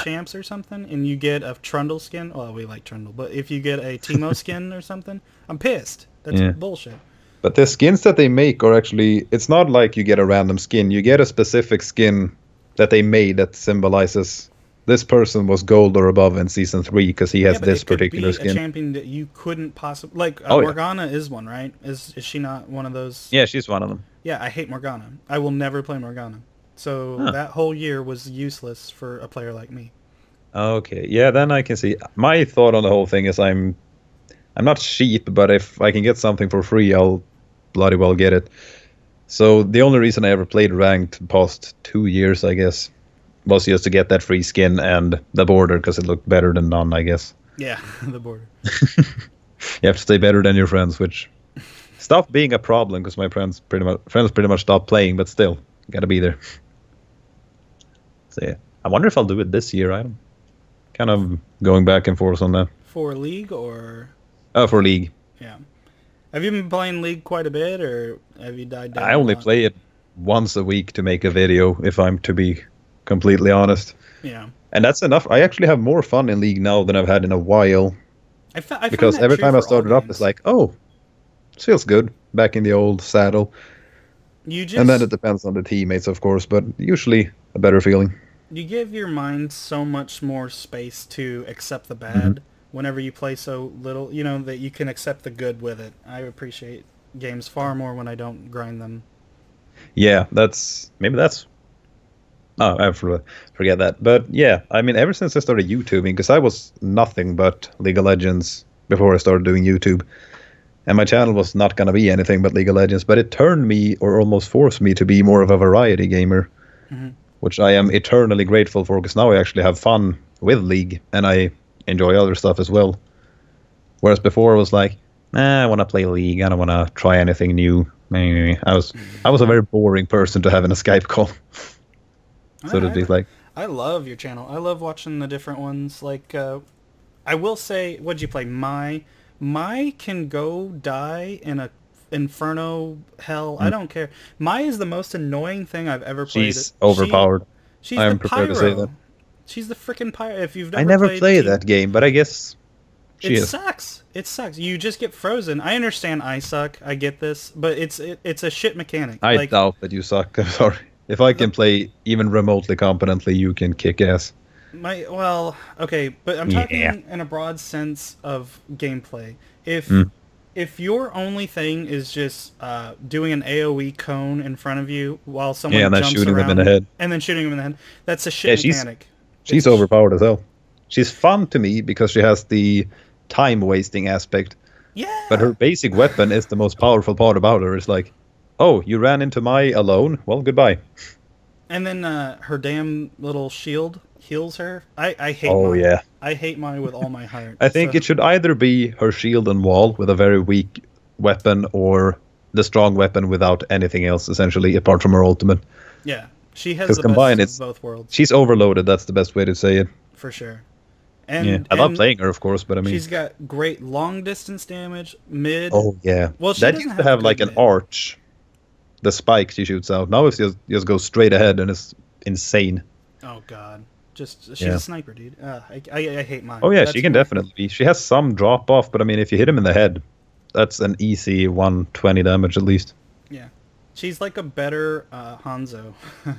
A: champs or something, and you get a Trundle skin. Well, we like Trundle, but if you get a Teemo skin or something, I'm pissed. That's bullshit.
B: But the skins that they make are actually, it's not like you get a random skin. You get a specific skin that they made that symbolizes this person was gold or above in season 3 because he has this particular skin.
A: A champion that you couldn't possibly like. Morgana is one, right? Is she not one of those?
B: Yeah, she's one of them.
A: Yeah, I hate Morgana. I will never play Morgana. So that whole year was useless for a player like me.
B: Okay, yeah, then I can see. My thought on the whole thing is I'm not cheap, but if I can get something for free, I'll bloody well get it. So the only reason I ever played ranked past 2 years, I guess, was just to get that free skin and the border because it looked better than none, I guess.
A: Yeah, the border.
B: You have to stay better than your friends, which stopped being a problem because my friends pretty much stopped playing, but still, gotta be there. So yeah, I wonder if I'll do it this year. I'm kind of going back and forth on that.
A: For League or?
B: Oh, for League.
A: Yeah. Have you been playing League quite a bit, or have you died down?
B: I only play it once a week to make a video, if I'm to be completely honest.
A: Yeah.
B: And that's enough. I actually have more fun in League now than I've had in a while. Because every time I started up, it's like, oh, this feels good. Back in the old saddle. And then it depends on the teammates, of course, but usually a better feeling.
A: You give your mind so much more space to accept the bad whenever you play so little, you know, that you can accept the good with it. I appreciate games far more when I don't grind them.
B: Yeah, oh, I forget that. But yeah, I mean, ever since I started YouTubing, because I was nothing but League of Legends before I started doing YouTube. And my channel was not going to be anything but League of Legends, but it turned me, or almost forced me, to be more of a variety gamer, which I am eternally grateful for, because now I actually have fun with League, and I enjoy other stuff as well. Whereas before it was like, nah, I want to play League, I don't want to try anything new. I was a very boring person to have in a Skype call. So to be like,
A: I love your channel. I love watching the different ones. Like, I will say, what'd you play? Mai can go die in a inferno hell. I don't care. Mai is the most annoying thing I've ever played.
B: She's overpowered.
A: I am prepared to say that. She's the freaking pyro. If you've
B: never played that game, but I guess
A: it sucks. It sucks. You just get frozen. I understand I suck. I get this, but it's a shit mechanic.
B: I doubt that you suck. I'm sorry. If I can play even remotely competently, you can kick ass.
A: Okay, but I'm talking in a broad sense of gameplay. If your only thing is just doing an AoE cone in front of you while someone jumps
B: shooting
A: around
B: them in the head,
A: and then shooting them in the head, that's a shit mechanic.
B: She's overpowered as hell. She's fun to me because she has the time wasting aspect.
A: Yeah.
B: But her basic weapon is the most powerful part about her. It's like, oh, you ran into my alone? Well, goodbye.
A: And then her damn little shield heals her. I hate
B: Oh,
A: mine.
B: yeah.
A: I hate mine with all my heart.
B: I think it should either be her shield and wall with a very weak weapon, or the strong weapon without anything else, essentially, apart from her ultimate.
A: Yeah, she has
B: Because
A: the
B: combined,
A: best of both worlds.
B: she's overloaded. That's the best way to say it.
A: For sure.
B: Yeah, I love playing her, of course, but I mean,
A: she's got great long distance damage, mid.
B: oh yeah.
A: Well, she
B: that
A: doesn't
B: used to
A: have
B: have
A: good
B: like an
A: mid.
B: arch, the spike she shoots out. Now it's just goes straight ahead, and it's insane.
A: Oh god, she's
B: Yeah.
A: a sniper, dude. I hate mine.
B: Oh yeah,
A: That's
B: she can
A: my-
B: definitely be. She has some drop off, but I mean, if you hit him in the head, that's an easy 120 damage at least.
A: Yeah, she's like a better Hanzo. Like,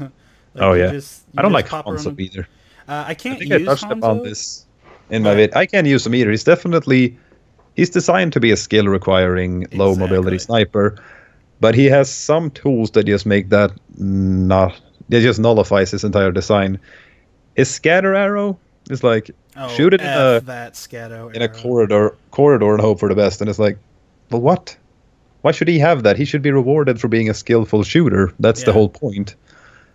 B: Oh
A: you
B: yeah,
A: just- you
B: I don't
A: just
B: like
A: pop her on
B: Hanzo
A: them.
B: either.
A: I
B: I
A: can't
B: think I
A: use
B: touched upon
A: Hanzo.
B: this in my vid. I can't use him either. He's designed to be a skill requiring low mobility
A: Exactly.
B: sniper, but he has some tools that just make that they just nullifies his entire design. His scatter arrow is like
A: Oh,
B: shoot it
A: F that Scato
B: in a
A: arrow.
B: corridor and hope for the best, and it's like, well, what? Why should he have that? He should be rewarded for being a skillful shooter. That's the
A: Yeah.
B: whole point.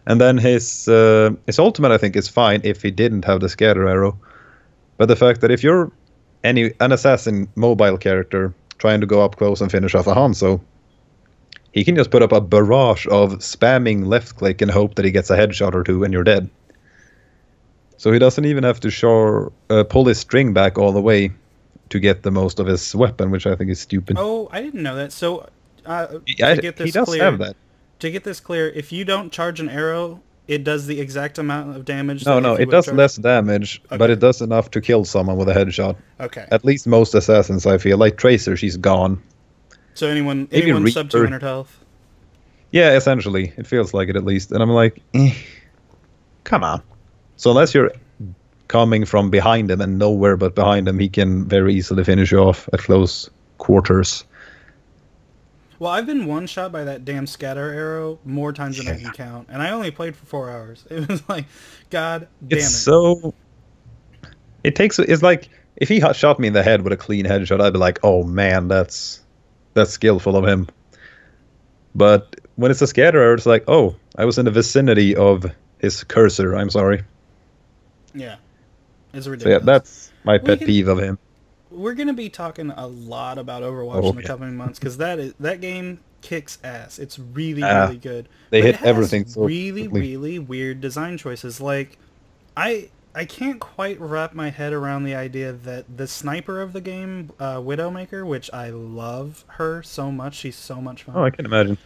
B: And then his ultimate, I think, is fine if he didn't have the scatter arrow. But the fact that if you're an assassin mobile character trying to go up close and finish off a Hanzo, he can just put up a barrage of spamming left click and hope that he gets a headshot or two and you're dead. So he doesn't even have to pull his string back all the way to get the most of his weapon, which I think is stupid.
A: Oh, I didn't know that. So to get this
B: he does
A: clear,
B: have that.
A: to get this clear, if you don't charge an arrow, it does the exact amount of damage.
B: No,
A: that if you
B: it
A: would
B: does
A: charge-
B: less damage, but
A: Okay.
B: it does enough to kill someone with a headshot.
A: Okay.
B: At least most assassins, I feel. Like Tracer, she's gone.
A: So anyone
B: Maybe
A: sub
B: Reaper.
A: 200 health.
B: Yeah, essentially. It feels like it at least. And I'm like, come on. So unless you're coming from behind him and nowhere but behind him, he can very easily finish you off at close quarters.
A: Well, I've been one shot by that damn scatter arrow more times than I can count, and I only played for 4 hours. It was like, god damn it.
B: It's so... It's like, if he shot me in the head with a clean headshot, I'd be like, oh man, that's skillful of him. But when it's a scatter arrow, it's like, oh, I was in the vicinity of his cursor, I'm sorry.
A: Yeah. It's
B: So
A: ridiculous.
B: yeah, that's my pet
A: can-
B: peeve of him.
A: We're going to be talking a lot about Overwatch in the coming months, because that game kicks ass. It's really, really good.
B: They
A: But
B: hit
A: it has
B: everything so
A: really,
B: quickly.
A: really weird design choices. Like, I can't quite wrap my head around the idea that the sniper of the game, Widowmaker, which I love her so much, she's so much fun.
B: Oh, I can imagine.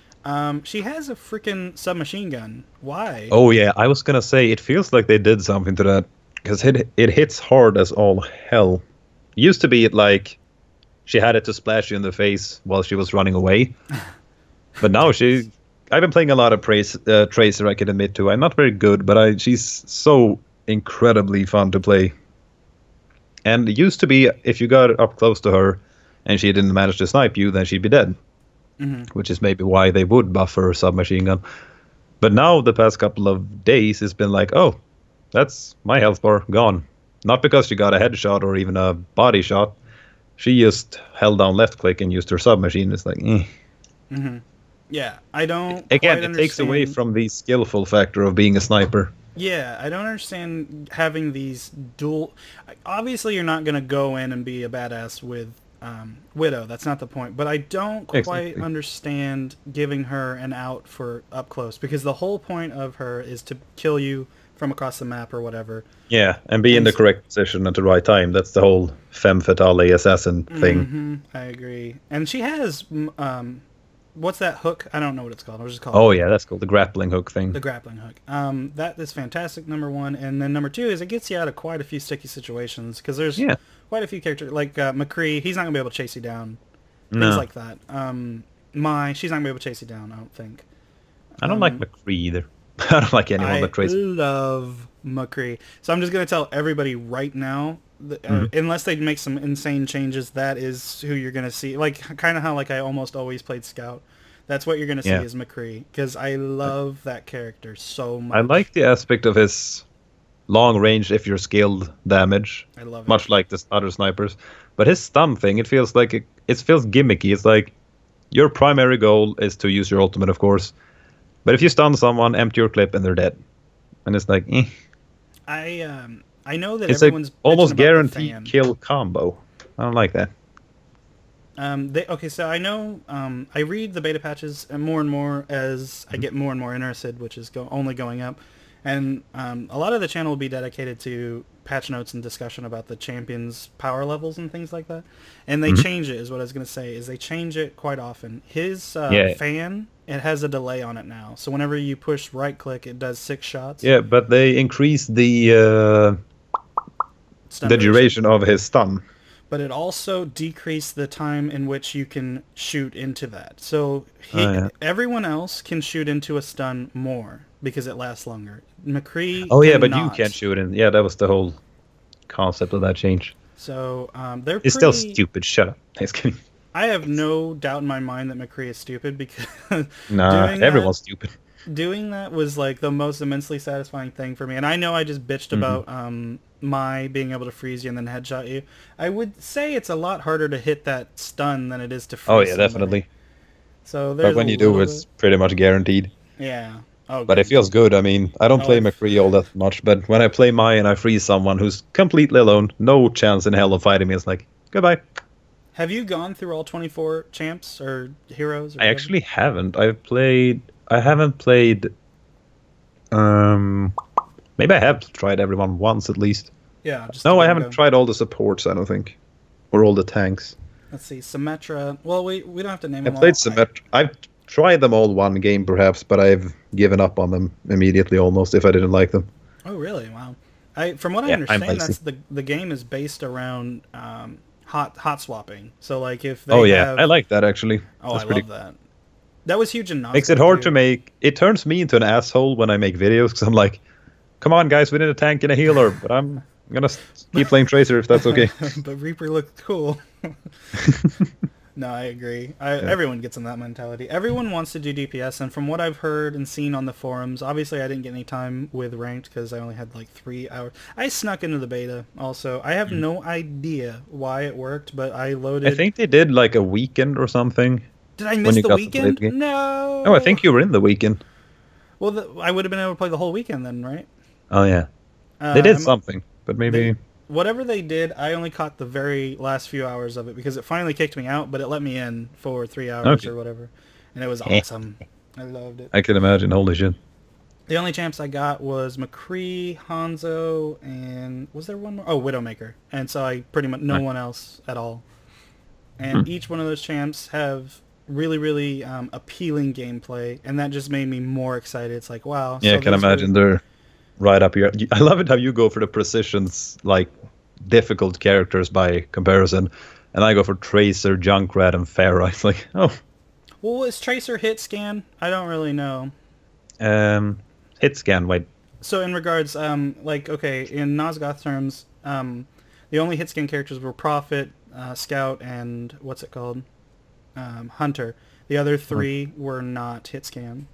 A: She has a freaking submachine gun. Why?
B: Oh yeah, I was gonna say it feels like they did something to that because it hits hard as all hell. Used to be like she had it to splash you in the face while she was running away, but now I've been playing a lot of Tracer. I can admit to. I'm not very good, but she's so incredibly fun to play. And it used to be if you got up close to her and she didn't manage to snipe you, then she'd be dead. Which is maybe why they would buff her submachine gun. But now, the past couple of days, it's been like, oh, that's my health bar gone. Not because she got a headshot or even a body shot. She just held down left click and used her submachine. It's like,
A: Yeah, I don't
B: Again,
A: quite
B: it takes away
A: understand-
B: from the skillful factor of being a sniper.
A: Yeah, I don't understand having these dual... Obviously, you're not going to go in and be a badass with Widow. That's not the point. But I don't quite
B: Exactly.
A: understand giving her an out for up close, because the whole point of her is to kill you from across the map or whatever.
B: Yeah, and be in the correct position at the right time. That's the whole femme fatale assassin thing.
A: I agree. And she has... what's that hook? I don't know what it's called. I'll just call
B: Oh
A: it
B: yeah, that's called the grappling hook thing.
A: the grappling hook. That is fantastic, number one. And then number two is it gets you out of quite a few sticky situations, because there's quite a few characters, like McCree, he's not going to be able to chase you down. Things
B: No.
A: like that. She's not going to be able to chase you down, I don't think.
B: I don't like McCree either. I don't like anyone
A: I
B: but Tracer.
A: love McCree. So I'm just going to tell everybody right now, unless they make some insane changes, that is who you're going to see. Like, kind of how like I almost always played Scout. That's what you're going to see is McCree, because I love that character so much.
B: I like the aspect of his long range, if you're skilled, damage.
A: I love it.
B: Much like the other snipers. But his stun thing, it feels like it feels gimmicky. It's like your primary goal is to use your ultimate, of course. But if you stun someone, empty your clip, and they're dead. And it's like, eh.
A: I know that
B: It's
A: everyone's
B: a almost
A: bitching about the
B: guaranteed
A: fan.
B: kill combo. I don't like that.
A: Okay, so I know I read the beta patches and more as I get more and more interested, which is only going up. And a lot of the channel will be dedicated to patch notes and discussion about the champions' power levels and things like that. And they change it, is what I was going to say, is they change it quite often. His fan, it has a delay on it now. So whenever you push right-click, it does 6 shots.
B: Yeah, but they increase the duration of his stun.
A: But it also decreased the time in which you can shoot into that. So everyone else can shoot into a stun more because it lasts longer. McCree
B: but you can't shoot in. Yeah, that was the whole concept of that change.
A: So they're
B: It's still stupid. Shut up. Just kidding.
A: I have no doubt in my mind that McCree is stupid because
B: everyone's stupid.
A: Doing that was like the most immensely satisfying thing for me. And I know I just bitched about my being able to freeze you and then headshot you. I would say it's a lot harder to hit that stun than it is to freeze somebody.
B: Definitely.
A: So
B: but when you do, it's pretty much guaranteed.
A: Yeah. Oh,
B: but it feels good. I mean, I don't play McCree all that much, but when I play Mai and I freeze someone who's completely alone, no chance in hell of fighting me, it's like, goodbye.
A: Have you gone through all 24 champs or heroes? Or
B: I actually haven't. I haven't played... maybe I have tried everyone once at least.
A: Yeah.
B: No, I haven't tried all the supports, I don't think. Or all the tanks.
A: Let's see, Symmetra. Well, we don't have to name them all.
B: I played Symmetra. I've tried them all one game perhaps, but I've given up on them immediately almost if I didn't like them.
A: Oh, really? Wow. From what I understand, that's the game is based around hot swapping. So like if they have...
B: I like that actually.
A: Oh, I love that. That was huge in Nazca.
B: Makes it hard to make. It turns me into an asshole when I make videos because I'm like, come on guys, we need a tank and a healer, but I'm gonna keep playing Tracer if that's okay.
A: But Reaper looked cool. No, I agree. Everyone gets in that mentality. Everyone wants to do DPS, and from what I've heard and seen on the forums, obviously I didn't get any time with ranked because I only had like 3 hours. I snuck into the beta also. I have no idea why it worked, but I loaded...
B: I think they did like a weekend or something.
A: Did I miss the weekend? No.
B: Oh, I think you were in the weekend.
A: Well, I would have been able to play the whole weekend then, right?
B: Oh, yeah. They did something, but maybe...
A: Whatever they did, I only caught the very last few hours of it because it finally kicked me out, but it let me in for 3 hours or whatever. And it was awesome. I loved it.
B: I can imagine. Holy shit.
A: The only champs I got was McCree, Hanzo, and... Was there one more? Oh, Widowmaker. And so I pretty much... No one else at all. And each one of those champs have really, really appealing gameplay, and that just made me more excited. It's like, wow.
B: Yeah, I can imagine they're right up here. I love it how you go for the precisions, like difficult characters by comparison, and I go for Tracer, Junkrat, and Pharah. It's like, oh.
A: Well, is Tracer hit scan? I don't really know.
B: Hit scan, wait.
A: So in regards, like, okay, in Nosgoth terms, the only hit scan characters were Prophet, Scout, and what's it called? Hunter. The other 3 were not hit scan.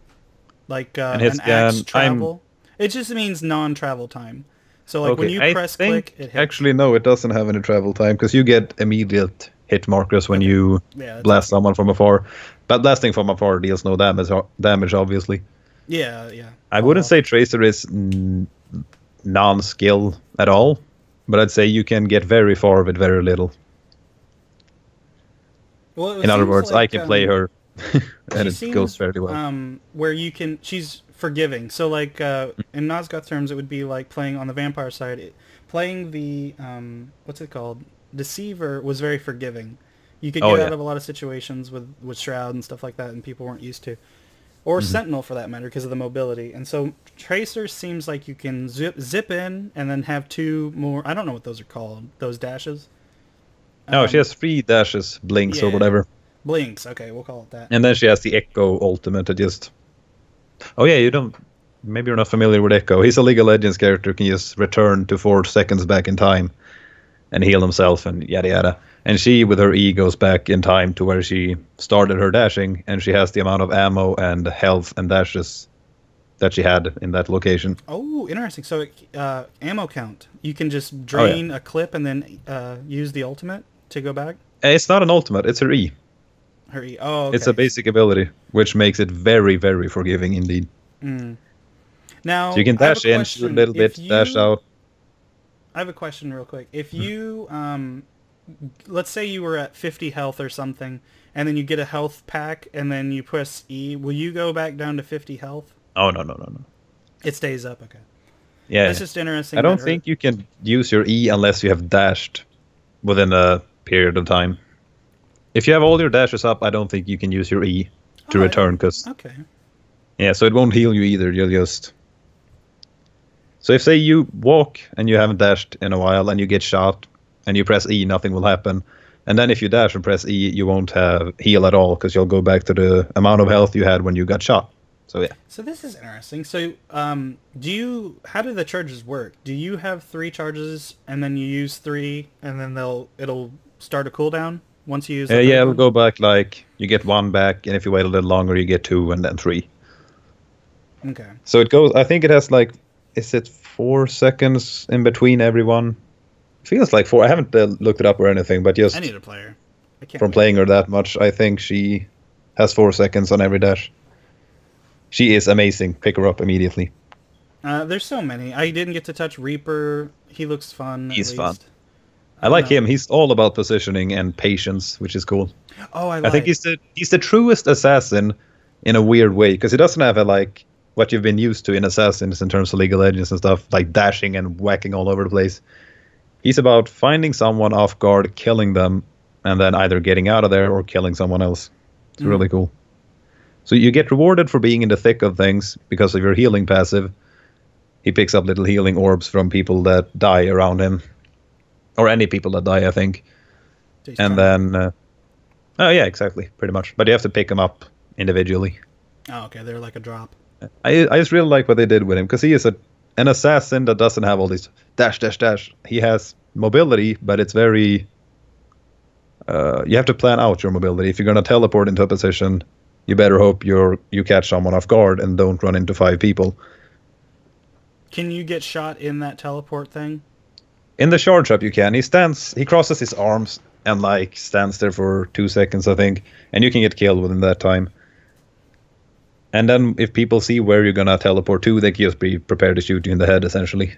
A: Like an axe travel. It just means non-travel time. So like when you press click, it hits.
B: Actually, no, it doesn't have any travel time because you get immediate hit markers when you blast someone from afar. But blasting from afar deals no damage, obviously.
A: Yeah, yeah.
B: I wouldn't say Tracer is non-skill at all, but I'd say you can get very far with very little. Well, in other words, I can play her, and it goes fairly well.
A: Where you can, she's forgiving. So like in Nosgoth terms, it would be like playing on the vampire side. Playing the what's it called? Deceiver was very forgiving. You could get out of a lot of situations with Shroud and stuff like that, and people weren't used to. Or Sentinel, for that matter, because of the mobility. And so Tracer seems like you can zip in and then have 2 more... I don't know what those are called. Those dashes?
B: No, she has 3 dashes, blinks or whatever.
A: Blinks, okay, we'll call it that.
B: And then she has the Echo ultimate to just... Oh yeah, you don't... Maybe you're not familiar with Echo. He's a League of Legends character who can just return to 4 seconds back in time and heal himself and yada yada. And she, with her E, goes back in time to where she started her dashing, and she has the amount of ammo and health and dashes that she had in that location.
A: Oh, interesting. So, ammo count. You can just drain a clip and then use the ultimate to go back?
B: It's not an ultimate, it's her E.
A: Her E. Oh, okay.
B: It's a basic ability, which makes it very, very forgiving indeed.
A: Now,
B: So you can dash in, shoot a little bit, dash out.
A: I have a question real quick. If you, let's say you were at 50 health or something, and then you get a health pack, and then you press E, will you go back down to 50 health?
B: Oh, no.
A: It stays up, okay.
B: Yeah.
A: That's just interesting.
B: I don't think you can use your E unless you have dashed within a period of time. If you have all your dashes up, I don't think you can use your E to return, because...
A: Okay.
B: Yeah, so it won't heal you either, you'll just... So if, say, you walk and you haven't dashed in a while and you get shot and you press E, nothing will happen. And then if you dash and press E, you won't have heal at all because you'll go back to the amount of health you had when you got shot. So, yeah.
A: So this is interesting. So how do the charges work? Do you have 3 charges and then you use 3 and then it'll start a cooldown once you use the
B: yeah, it'll
A: one?
B: go back like you get 1 back, and if you wait a little longer, you get 2 and then 3.
A: Okay.
B: So it goes, I think it has like, is it 4 seconds in between everyone? It feels like 4. I haven't looked it up or anything, but just
A: I need a player. I can't
B: from playing her that much, I think she has 4 seconds on every dash. She is amazing. Pick her up immediately.
A: There's so many. I didn't get to touch Reaper. He looks fun.
B: He's fun. I like him. He's all about positioning and patience, which is cool.
A: Oh, I
B: think he's the truest assassin in a weird way, because he doesn't have what you've been used to in assassins in terms of League of Legends and stuff, like dashing and whacking all over the place. He's about finding someone off guard, killing them, and then either getting out of there or killing someone else. It's really cool. So you get rewarded for being in the thick of things because of your healing passive. He picks up little healing orbs from people that die around him. Or any people that die, I think. And then... oh, yeah, exactly. Pretty much. But you have to pick them up individually.
A: Oh, okay. They're like a drop.
B: I just really like what they did with him, because he is an assassin that doesn't have all these dash, dash, dash. He has mobility, but it's very... you have to plan out your mobility. If you're going to teleport into a position, you better hope you catch someone off guard and don't run into 5 people.
A: Can you get shot in that teleport thing?
B: In the shard trap you can. He crosses his arms and stands there for 2 seconds, I think, and you can get killed within that time. And then if people see where you're gonna teleport to, they can just be prepared to shoot you in the head, essentially.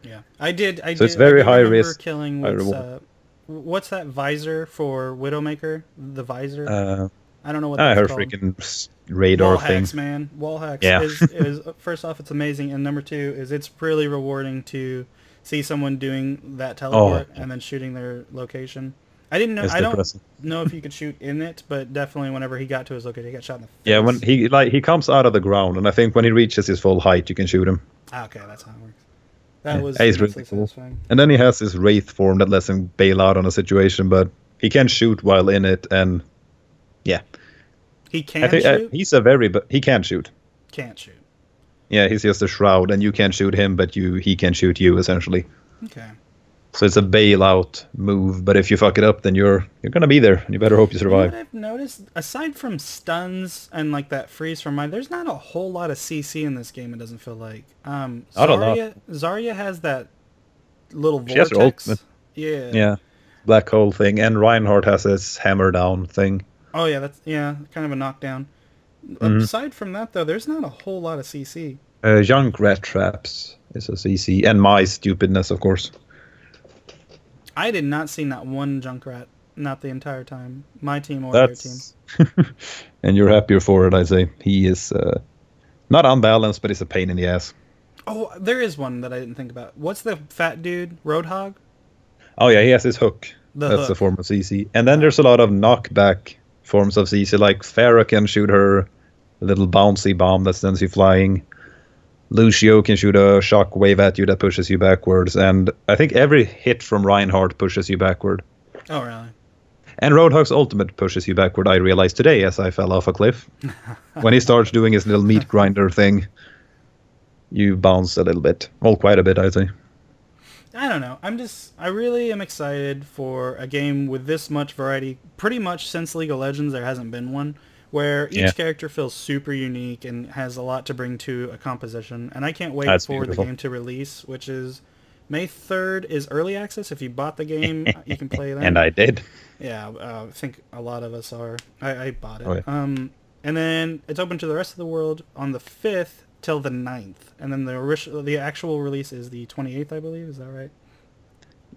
A: Yeah, I did.
B: It's very high risk,
A: killing
B: high reward.
A: What's that visor for Widowmaker? The visor. I don't know what that's
B: her
A: called.
B: Freaking radar
A: Wall
B: thing.
A: hacks, man. Wall hacks.
B: Yeah.
A: is first off, it's amazing, and number 2 is it's really rewarding to see someone doing that teleport and then shooting their location. I didn't know. I don't know if you could shoot in it, but definitely whenever he got to his location, he got shot in the face.
B: Yeah, when he comes out of the ground, and I think when he reaches his full height, you can shoot him.
A: Okay, that's how it works. That was
B: really cool. And then he has this wraith form that lets him bail out on a situation, but he can shoot while in it, and yeah.
A: He can shoot?
B: He can shoot.
A: Can't shoot.
B: Yeah, he's just a shroud, and you can't shoot him, but he can shoot you, essentially.
A: Okay.
B: So it's a bailout move, but if you fuck it up, then you're gonna be there, and you better hope you survive.
A: You know what I've noticed? Aside from stuns and that freeze from mine, there's not a whole lot of CC in this game, it doesn't feel like. Zarya has that little vortex.
B: She has her ultimate.
A: Yeah.
B: Yeah. Black hole thing, and Reinhardt has his hammer down thing.
A: Oh yeah, that's kind of a knockdown. Aside from that though, there's not a whole lot of CC.
B: Junkrat traps is a CC, and my stupidness, of course.
A: I did not see not one Junkrat, not the entire time. My team or their team.
B: And you're happier for it, I say. He is not unbalanced, but he's a pain in the ass.
A: Oh, there is one that I didn't think about. What's the fat dude? Roadhog?
B: Oh yeah, he has his hook. That's a form of CC. And then there's a lot of knockback forms of CC, like Pharah can shoot her little bouncy bomb that sends you flying. Lucio can shoot a shock wave at you that pushes you backwards, and I think every hit from Reinhardt pushes you backward.
A: Oh, really?
B: And Roadhog's ultimate pushes you backward, I realized today as I fell off a cliff. When he starts doing his little meat grinder thing, you bounce a little bit. Well, quite a bit, I'd say.
A: I don't know. I really am excited for a game with this much variety. Pretty much since League of Legends, there hasn't been one where each character feels super unique and has a lot to bring to a composition. And I can't wait for the game to release, which is May 3rd is early access. If you bought the game, you can play that.
B: And I did.
A: Yeah, I think a lot of us are. I bought it.
B: Oh, yeah.
A: And then it's open to the rest of the world on the 5th till the 9th. And then the actual release is the 28th, I believe. Is that right?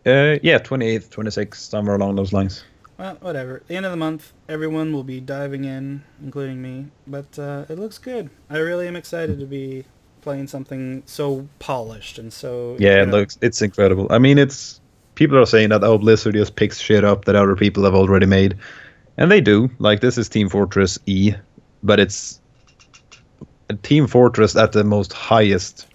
B: Yeah, 28th, 26th, somewhere along those lines.
A: Well, whatever. At the end of the month, everyone will be diving in, including me. But it looks good. I really am excited to be playing something so polished and so...
B: Yeah, it's incredible. I mean, people are saying that Blizzard just picks shit up that other people have already made. And they do. Like, this is Team Fortress E, but it's a Team Fortress at the most highest,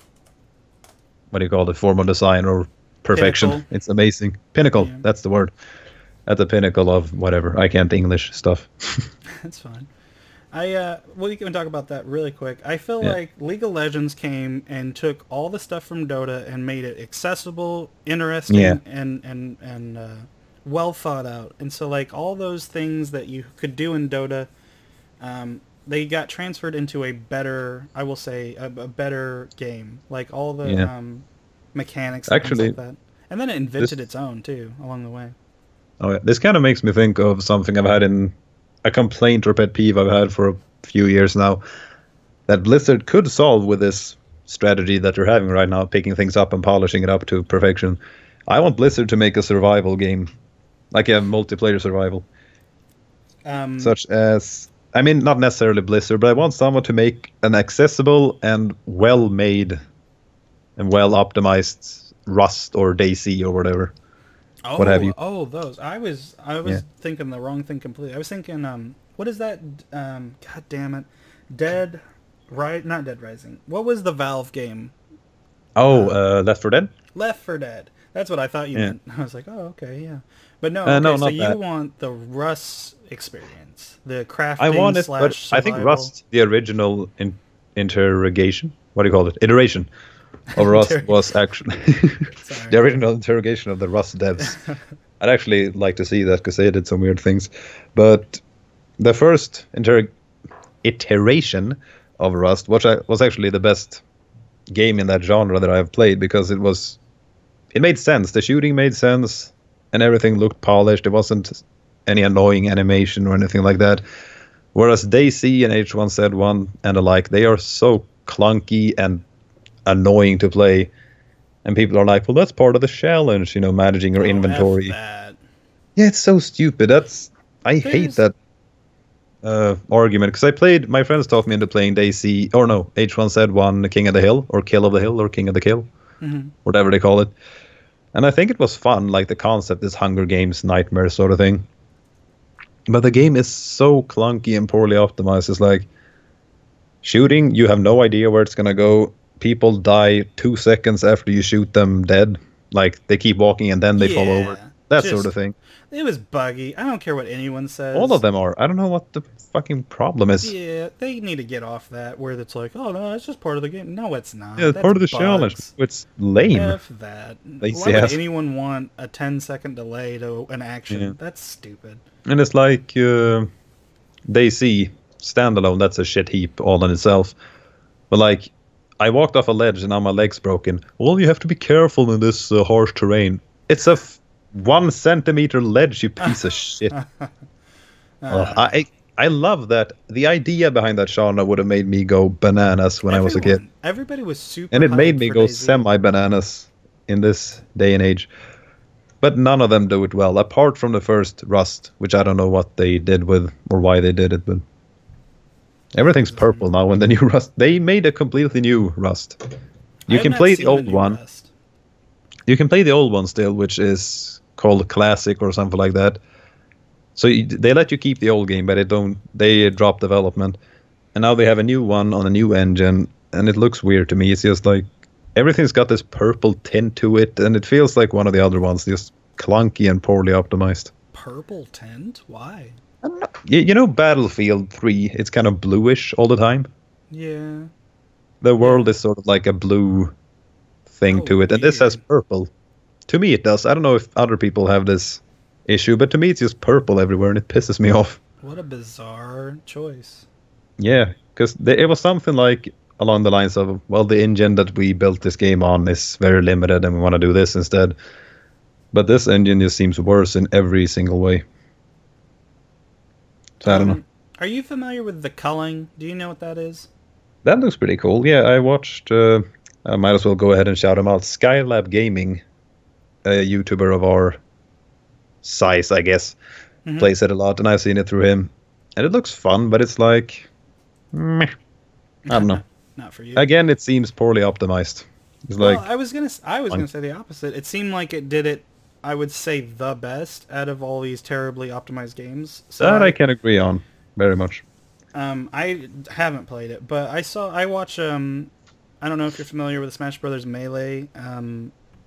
B: what do you call it, form of design or perfection.
A: Pinnacle.
B: It's amazing. Pinnacle, yeah. That's the word. At the pinnacle of whatever. I can't English stuff.
A: That's fine. We can talk about that really quick. I feel like League of Legends came and took all the stuff from Dota and made it accessible, interesting, and well thought out. And so, like, all those things that you could do in Dota, they got transferred into a better, I will say, a better game. Like, all the mechanics and things like that. And then it invented its own, too, along the way.
B: Oh, yeah. This kind of makes me think of something I've had in a complaint or pet peeve I've had for a few years now that Blizzard could solve with this strategy that they're having right now, picking things up and polishing it up to perfection. I want Blizzard to make a survival game, like a multiplayer survival. Such as, I mean, not necessarily Blizzard, but I want someone to make an accessible and well-made and well-optimized Rust or DayZ or whatever.
A: Oh,
B: what have you?
A: Oh, those. I was thinking the wrong thing completely. I was thinking, what is that? God damn it. Not Dead Rising. What was the Valve game?
B: Oh, Left 4 Dead?
A: Left 4 Dead. That's what I thought you meant. I was like, oh, okay, yeah. But no,
B: no,
A: so
B: not
A: you
B: that.
A: want the Rust experience. The crafting
B: I want it, but
A: survival.
B: I think Rust, the original interrogation, what do you call it? Iteration of Rust was actually the original interrogation of the Rust devs. I'd actually like to see that because they did some weird things. But the first iteration of Rust, which was actually the best game in that genre that I've played because it made sense. The shooting made sense and everything looked polished. There wasn't any annoying animation or anything like that. Whereas DayZ and H1Z1 and the like, they are so clunky and annoying to play, and people are like, well, that's part of the challenge, managing your inventory. Yeah, it's so stupid. I hate that argument because my friends talked me into playing DayZ, or no, H1Z1 King of the Hill, or Kill of the Hill, or King of the Kill, whatever they call it. And I think it was fun, like the concept is Hunger Games nightmare sort of thing. But the game is so clunky and poorly optimized. It's like shooting, you have no idea where it's gonna go. People die 2 seconds after you shoot them dead. Like, they keep walking and then they fall over. That sort of thing.
A: It was buggy. I don't care what anyone says.
B: All of them are. I don't know what the fucking problem is.
A: Yeah, they need to get off that, where it's like, oh, no, it's just part of the game. No, it's not.
B: Yeah, it's part of the challenge. It's lame.
A: F that. Why would anyone want a 10-second delay to an action? Yeah. That's stupid.
B: And it's like, DayZ, standalone, that's a shit heap all on itself. But, like, I walked off a ledge and now my leg's broken. Well, you have to be careful in this harsh terrain. It's a 1 centimeter ledge, you piece of shit. I love that. The idea behind that genre would have made me go bananas when I was a kid.
A: Everybody was super
B: and it made me go
A: DayZ.
B: Semi-bananas in this day and age. But none of them do it well, apart from the first Rust, which I don't know what they did with or why they did it, but everything's purple now in the new Rust. They made a completely new Rust. You can play the old one. You can play the old one still, which is called Classic or something like that. So they let you keep the old game, but they drop development. And now they have a new one on a new engine, and it looks weird to me. It's just like everything's got this purple tint to it, and it feels like one of the other ones, just clunky and poorly optimized.
A: Purple tint? Why?
B: Battlefield 3, it's kind of bluish all the time.
A: Yeah.
B: The world is sort of like a blue thing to it, and this has purple. To me it does. I don't know if other people have this issue, but to me it's just purple everywhere, and it pisses me off.
A: What a bizarre choice.
B: Yeah, because it was something like along the lines of, well, the engine that we built this game on is very limited and we want to do this instead. But this engine just seems worse in every single way. So I don't know.
A: Are you familiar with the culling? Do you know what that is?
B: That looks pretty cool. Yeah, I watched, I might as well go ahead and shout him out. Skylab Gaming, a YouTuber of our size, I guess, plays it a lot, and I've seen it through him. And it looks fun, but it's like, meh. I don't know.
A: Not for you.
B: Again, it seems poorly optimized. It's like,
A: I was gonna say the opposite. It seemed like it did it, I would say, the best out of all these terribly optimized games. So
B: that I can agree on very much.
A: I haven't played it, but I watch I don't know if you're familiar with the Smash Brothers Melee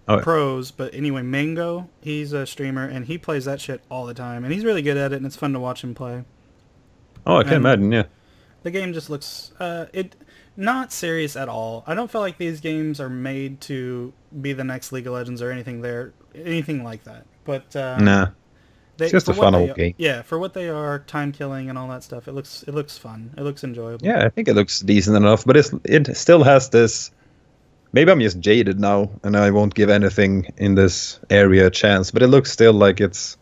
A: pros, but anyway, Mango, he's a streamer and he plays that shit all the time, and he's really good at it, and it's fun to watch him play.
B: Oh, I can imagine, yeah.
A: The game just looks not serious at all. I don't feel like these games are made to be the next League of Legends or anything like that. But
B: nah. It's just a fun old game.
A: Yeah, for what they are, time killing and all that stuff, it looks fun. It looks enjoyable.
B: Yeah, I think it looks decent enough, but it still has this. Maybe I'm just jaded now, and I won't give anything in this area a chance. But it looks still like it's,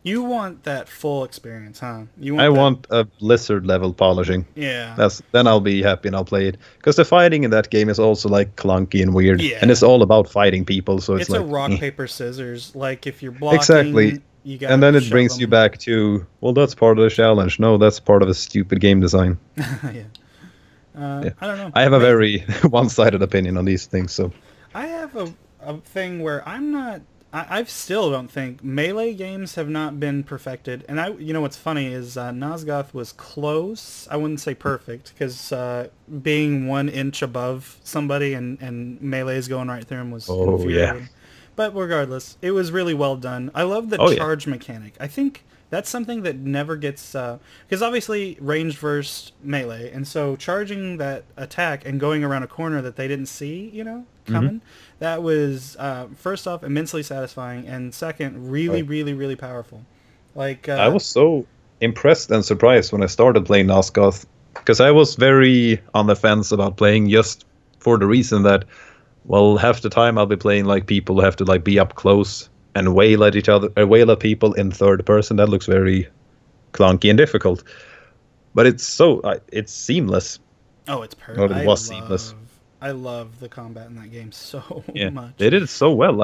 A: You want that full experience, huh?
B: I want a Blizzard level polishing.
A: Yeah.
B: Then I'll be happy and I'll play it. Because the fighting in that game is also like clunky and weird.
A: Yeah.
B: And it's all about fighting people, so it's like
A: a rock, paper, scissors. Like if you're blocking,
B: exactly.
A: You gotta
B: and then it brings
A: them.
B: you back to, well, that's part of the challenge. No, that's part of a stupid game design.
A: Yeah. I don't know.
B: I have a very one-sided opinion on these things, so.
A: I have a thing where I'm not... I still don't think Melee games have not been perfected. And you know what's funny is Nosgoth was close. I wouldn't say perfect, because being 1 inch above somebody and Melee's going right through him was infuriating. Yeah. But regardless, it was really well done. I love the charge mechanic. I think that's something that never gets... because obviously ranged versus melee, and so charging that attack and going around a corner that they didn't see, coming, that was, first off, immensely satisfying, and second, really powerful. Like
B: I was so impressed and surprised when I started playing Nosgoth, because I was very on the fence about playing just for the reason that, well, half the time I'll be playing like people who have to like be up close and wail at each other, or wail at people in third person. That looks very clunky and difficult. But it's seamless.
A: Oh, it's perfect.
B: It was seamless.
A: I love the combat in that game so much.
B: They did it so well.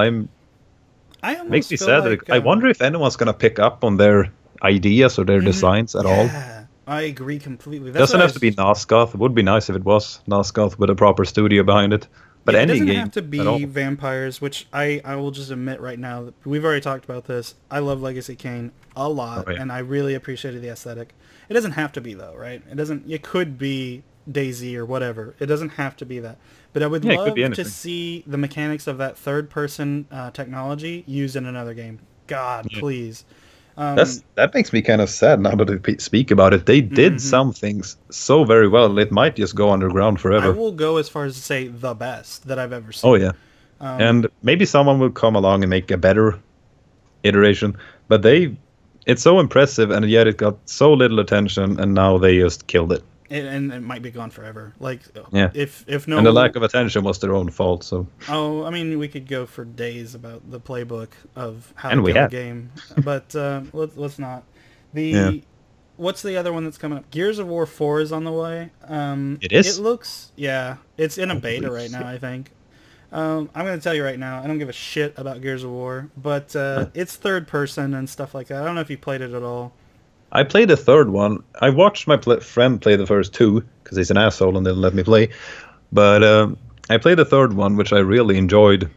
B: Makes me sad. Like, I wonder if anyone's gonna pick up on their ideas or their designs at all.
A: Yeah, I agree completely.
B: Doesn't have to be Nosgoth. It would be nice if it was Nosgoth with a proper studio behind it. But
A: it
B: any
A: doesn't
B: game
A: have to be vampires, which I will just admit right now that we've already talked about this. I love Legacy Kain a lot, and I really appreciated the aesthetic. It doesn't have to be though, right? It could be DayZ or whatever. It doesn't have to be that. But I would love to see the mechanics of that third-person technology used in another game. God, please.
B: That makes me kind of sad now that we speak about it. They did some things so very well. It might just go underground forever.
A: I will go as far as to say the best that I've ever seen.
B: Oh, yeah. And maybe someone will come along and make a better iteration. But it's so impressive, and yet it got so little attention, and now they just killed it.
A: And it might be gone forever. Like, if no.
B: And the lack of attention was their own fault. So.
A: Oh, I mean, we could go for days about the playbook of how to kill a game, but let's not. What's the other one that's coming up? Gears of War 4 is on the way.
B: It is.
A: It looks, it's in a beta right now, I think. I'm going to tell you right now, I don't give a shit about Gears of War, but it's third person and stuff like that. I don't know if you played it at all.
B: I played the third one. I watched my friend play the first 2, because he's an asshole and didn't let me play. But I played the third one, which I really enjoyed,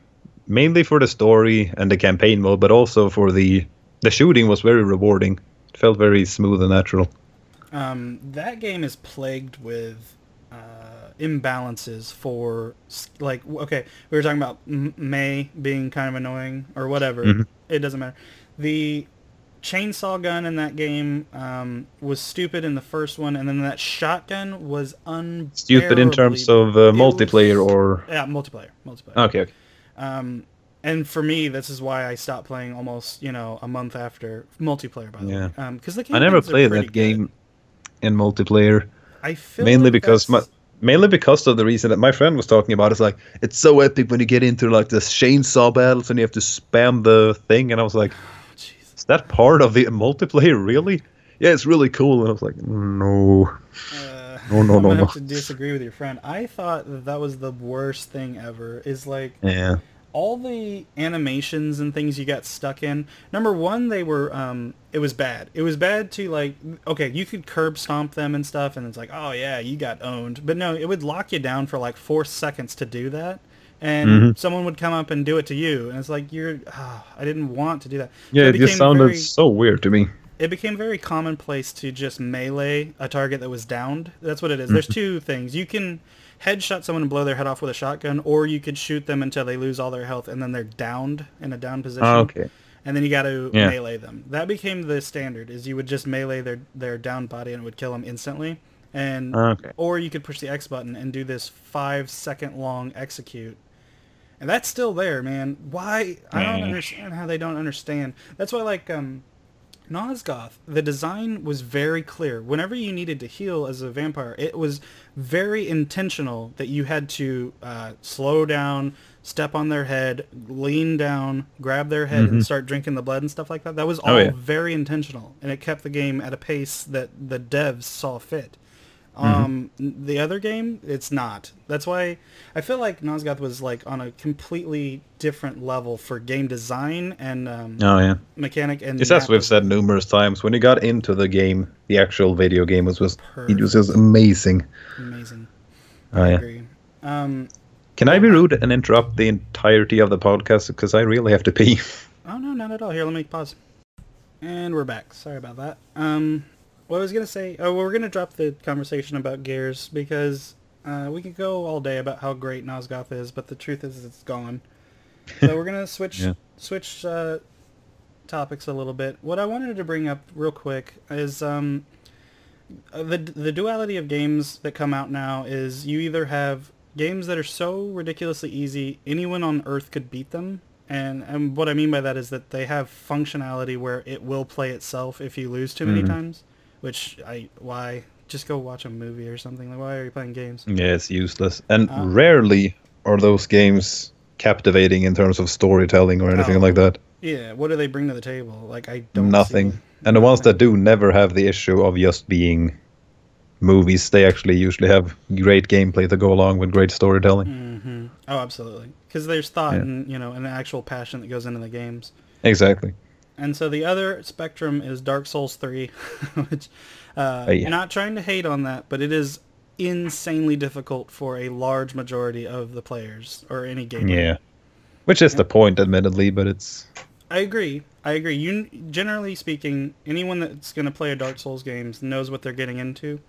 B: mainly for the story and the campaign mode, but also for the shooting was very rewarding. It felt very smooth and natural.
A: That game is plagued with imbalances for, like, okay, we were talking about Mei being kind of annoying or whatever. It doesn't matter. The chainsaw gun in that game was stupid in the first one, and then that shotgun was unbearably...
B: Stupid in terms of multiplayer or...
A: Yeah, multiplayer.
B: Okay.
A: And for me, this is why I stopped playing almost, a month after multiplayer, by the way. Because the
B: I never played that game in multiplayer.
A: I feel
B: mainly
A: like
B: because Mainly because of the reason that my friend was talking about. It's like, it's so epic when you get into like the chainsaw battles and you have to spam the thing. And I was like, is that part of the multiplayer, really? Yeah, it's really cool. And I was like, no.
A: I'm gonna have to disagree with your friend. I thought that was the worst thing ever. Is like,
B: yeah,
A: all the animations and things you got stuck in. Number one, they were, it was bad. It was bad to, like, okay, you could curb stomp them and stuff, and it's like, oh yeah, you got owned. But no, it would lock you down for like 4 seconds to do that. And someone would come up and do it to you. And it's like, I didn't want to do that.
B: Yeah, so it just sounded so weird to me.
A: It became very commonplace to just melee a target that was downed. That's what it is. There's two things. You can headshot someone and blow their head off with a shotgun, or you could shoot them until they lose all their health and then they're downed in a down position.
B: Oh, okay.
A: And then you got to melee them. That became the standard, is you would just melee their down body and it would kill them instantly. And or you could push the X button and do this 5-second long execute. And that's still there, man. Why? I don't understand how they don't understand. That's why, like, Nosgoth, the design was very clear. Whenever you needed to heal as a vampire, it was very intentional that you had to slow down, step on their head, lean down, grab their head, and start drinking the blood and stuff like that. That was all very intentional, and it kept the game at a pace that the devs saw fit. The other game, it's not. That's why I feel like Nosgoth was like on a completely different level for game design and mechanic. And
B: as we've said numerous times, when you got into the game, the actual video game was just amazing.
A: Amazing.
B: I
A: agree.
B: Can I be rude and interrupt the entirety of the podcast because I really have to pee?
A: Oh no, not at all. Here, let me pause. And we're back. Sorry about that. What I was going to say, we're going to drop the conversation about Gears because we could go all day about how great Nosgoth is, but the truth is it's gone. So we're going to switch topics a little bit. What I wanted to bring up real quick is the duality of games that come out now is you either have games that are so ridiculously easy, anyone on Earth could beat them. And what I mean by that is that they have functionality where it will play itself if you lose too many times. Which why just go watch a movie or something? Like, why are you playing games?
B: Yeah, it's useless. And rarely are those games captivating in terms of storytelling or anything like that.
A: Yeah, what do they bring to the table? Like, I don't
B: Nothing. And the ones that do never have the issue of just being movies. They actually usually have great gameplay to go along with great storytelling.
A: Oh, absolutely. Because there's thought and, an actual passion that goes into the games.
B: Exactly.
A: And so the other spectrum is Dark Souls 3, which, not trying to hate on that, but it is insanely difficult for a large majority of the players, or any gamer.
B: Yeah. Which is the point, admittedly, but it's...
A: I agree. Generally speaking, anyone that's going to play a Dark Souls games knows what they're getting into.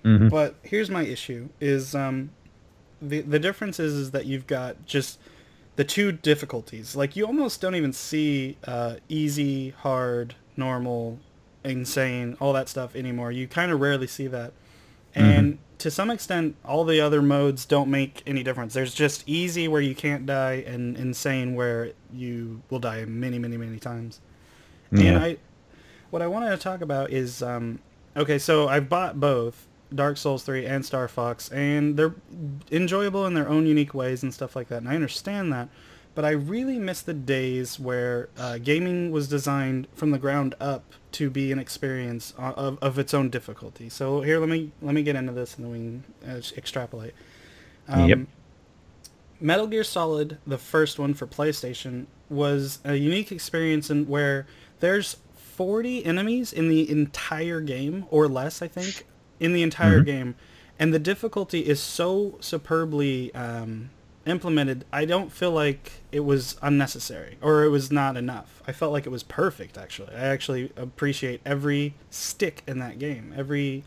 A: But here's my issue, is the difference is that you've got just... the two difficulties. Like, you almost don't even see easy, hard, normal, insane, all that stuff anymore. You kind of rarely see that. And to some extent, all the other modes don't make any difference. There's just easy where you can't die and insane where you will die many, many, many times. And what I wanted to talk about is, okay, so I've bought both Dark Souls 3 and Star Fox, and they're enjoyable in their own unique ways and stuff like that, and I understand that, but I really miss the days where gaming was designed from the ground up to be an experience of its own difficulty. So here, let me get into this, and then we can extrapolate. Metal Gear Solid, the first one for PlayStation, was a unique experience in where there's 40 enemies in the entire game, or less, I think, in the entire game, and the difficulty is so superbly implemented. I don't feel like it was unnecessary or it was not enough. I felt like it was perfect, actually. I actually appreciate every stick in that game. Every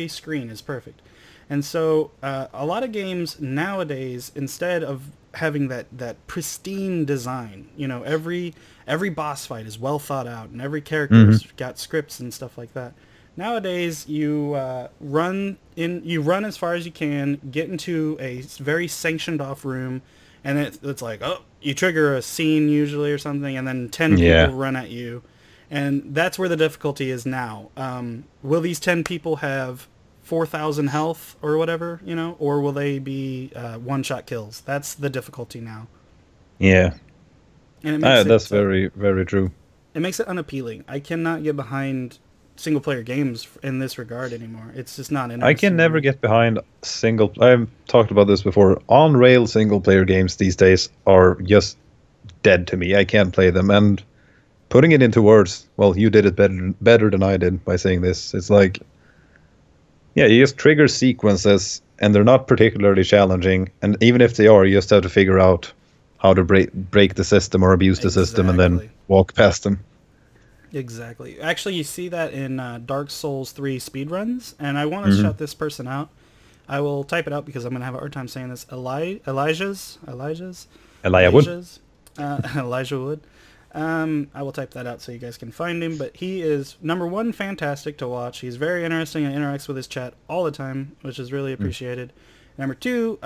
A: screen is perfect. And so a lot of games nowadays, instead of having that pristine design, every boss fight is well thought out and every character's got scripts and stuff like that. Nowadays, you run as far as you can, get into a very sanctioned off room, and it's like, oh, you trigger a scene usually or something, and then 10 people run at you, and that's where the difficulty is now. Will these 10 people have 4,000 health or whatever, you know, or will they be one-shot kills? That's the difficulty now.
B: Yeah.
A: And it makes
B: That's very, very true.
A: It makes it unappealing. I cannot get behind single-player games in this regard anymore. It's just not interesting.
B: I can never get behind I've talked about this before. On-rail single-player games these days are just dead to me. I can't play them. And putting it into words, well, you did it better than I did by saying this. It's like, yeah, you just trigger sequences, and they're not particularly challenging. And even if they are, you just have to figure out how to break the system or abuse the system and then walk past them.
A: Exactly. Actually, you see that in Dark Souls 3 speedruns, and I want to shout this person out. I will type it out because I'm going to have a hard time saying this. Elijah Wood. I will type that out so you guys can find him, but he is, number one, fantastic to watch. He's very interesting and interacts with his chat all the time, which is really appreciated. Number two,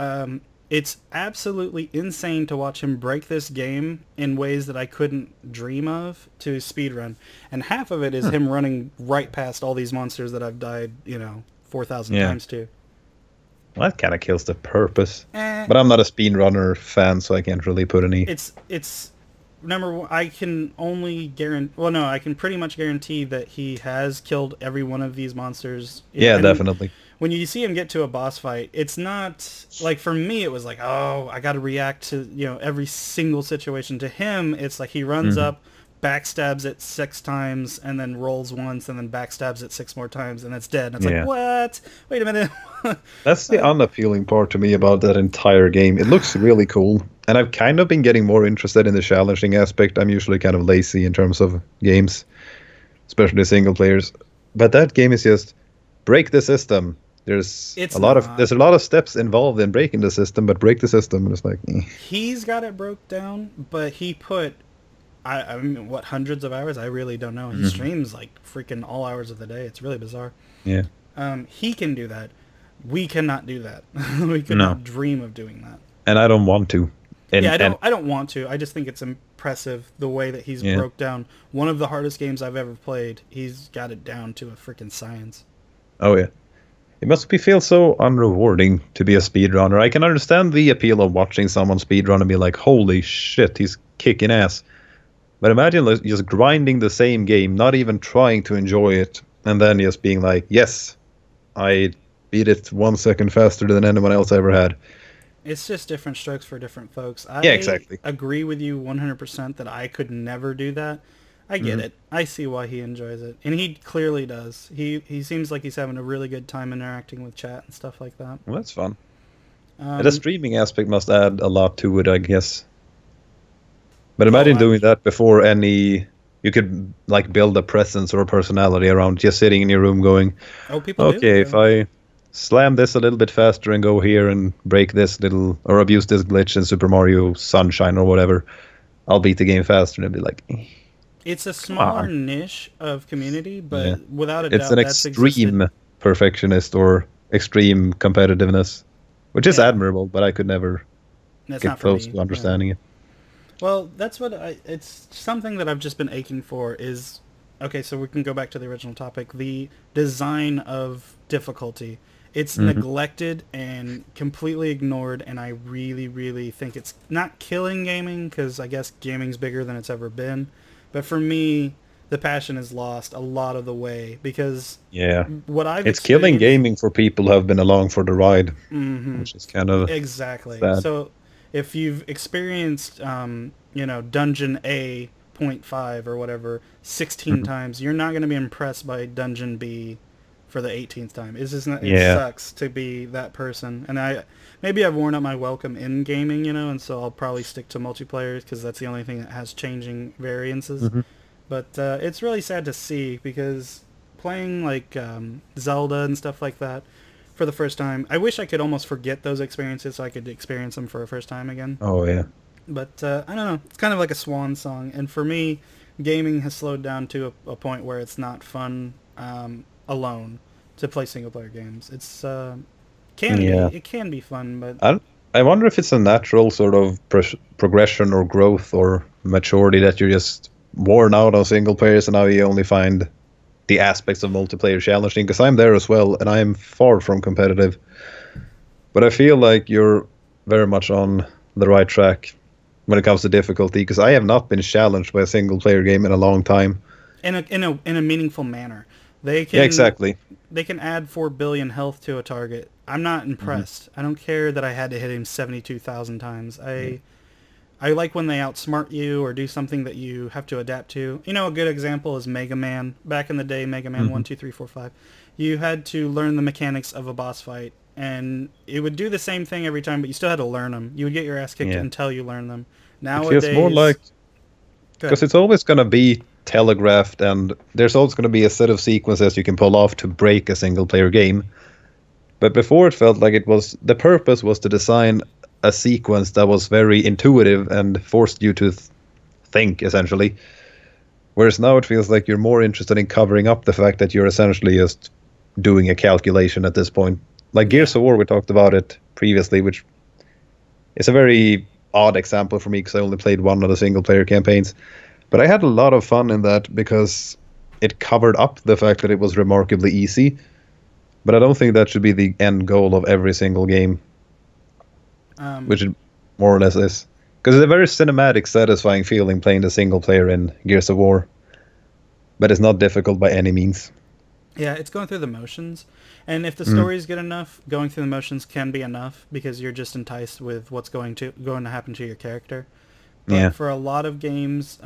A: it's absolutely insane to watch him break this game in ways that I couldn't dream of to speedrun. And half of it is him running right past all these monsters that I've died, 4,000 times to.
B: Well, that kind of kills the purpose. But I'm not a speedrunner fan, so I can't really put any...
A: It's number one, I can only guarantee... Well, no, I can pretty much guarantee that he has killed every one of these monsters.
B: Yeah, definitely.
A: When you see him get to a boss fight, it's not... Like, for me, it was like, oh, I got to react to, every single situation. To him, it's like he runs up, backstabs it 6 times, and then rolls once, and then backstabs it 6 more times, and it's dead. And it's like, what? Wait a minute.
B: That's the unappealing part to me about that entire game. It looks really cool, and I've kind of been getting more interested in the challenging aspect. I'm usually kind of lazy in terms of games, especially single players. But that game is just break the system. There's a lot of steps involved in breaking the system, but break the system, and it's like...
A: He's got it broke down, but he put... I mean, what, hundreds of hours? I really don't know. He streams like freaking all hours of the day. It's really bizarre.
B: Yeah.
A: He can do that. We cannot do that. We could not dream of doing that.
B: And I don't want to.
A: I don't want to. I just think it's impressive the way that he's broke down one of the hardest games I've ever played. He's got it down to a freaking science.
B: Oh yeah. It must feel so unrewarding to be a speedrunner. I can understand the appeal of watching someone speedrun and be like, holy shit, he's kicking ass. But imagine just grinding the same game, not even trying to enjoy it, and then just being like, yes, I beat it 1 second faster than anyone else ever had.
A: It's just different strokes for different folks.
B: Yeah, exactly.
A: I agree with you 100% that I could never do that. I get it. I see why he enjoys it. And he clearly does. He seems like he's having a really good time interacting with chat and stuff like that.
B: Well, that's fun. The streaming aspect must add a lot to it, I guess. But imagine doing that before you could like build a presence or a personality around just sitting in your room going, okay, if I slam this a little bit faster and go here and break this little, or abuse this glitch in Super Mario Sunshine or whatever, I'll beat the game faster. And it'd be like...
A: It's a smaller niche of community, but without a doubt,
B: it's an extreme perfectionist or extreme competitiveness, which is admirable, but I could never get close to understanding it.
A: Well, that's what it's something that I've just been aching for is, okay, so we can go back to the original topic, the design of difficulty. It's neglected and completely ignored, and I really, really think it's not killing gaming, because I guess gaming's bigger than it's ever been. But for me, the passion is lost a lot of the way, because what It's
B: killing gaming for people who have been along for the ride, which is kind of sad.
A: So if you've experienced, Dungeon A 0.5 or whatever 16 times, you're not going to be impressed by Dungeon B for the 18th time. It's just not, it sucks to be that person. And maybe I've worn out my welcome in gaming, and so I'll probably stick to multiplayer because that's the only thing that has changing variances. But it's really sad to see, because playing like Zelda and stuff like that for the first time, I wish I could almost forget those experiences so I could experience them for a first time again.
B: Oh yeah.
A: But I don't know, it's kind of like a swan song, and for me, gaming has slowed down to a point where it's not fun alone to play single player games. It's it can be fun, but
B: I wonder if it's a natural sort of progression or growth or maturity that you're just worn out on single players, and now you only find the aspects of multiplayer challenging, because I'm there as well, and I am far from competitive. But I feel like you're very much on the right track when it comes to difficulty, because I have not been challenged by a single player game in a long time.
A: In a meaningful manner.
B: Yeah, exactly.
A: They can add 4 billion health to a target. I'm not impressed. I don't care that I had to hit him 72,000 times. I like when they outsmart you or do something that you have to adapt to. You know, a good example is Mega Man. Back in the day, Mega Man 1, 2, 3, 4, 5. You had to learn the mechanics of a boss fight, and it would do the same thing every time, but you still had to learn them. You would get your ass kicked until you learn them. Nowadays,
B: it feels more like, because it's always going to be telegraphed, and there's always going to be a set of sequences you can pull off to break a single player game. But before, it felt like the purpose was to design a sequence that was very intuitive and forced you to think, essentially. Whereas now it feels like you're more interested in covering up the fact that you're essentially just doing a calculation at this point. Like Gears of War, we talked about it previously, which is a very odd example for me because I only played one of the single player campaigns. But I had a lot of fun in that because it covered up the fact that it was remarkably easy. But I don't think that should be the end goal of every single game, which it more or less is. Because it's a very cinematic, satisfying feeling playing the single player in Gears of War. But it's not difficult by any means.
A: Yeah, it's going through the motions. And if the story is good enough, going through the motions can be enough because you're just enticed with what's going to happen to your character. But for a lot of games,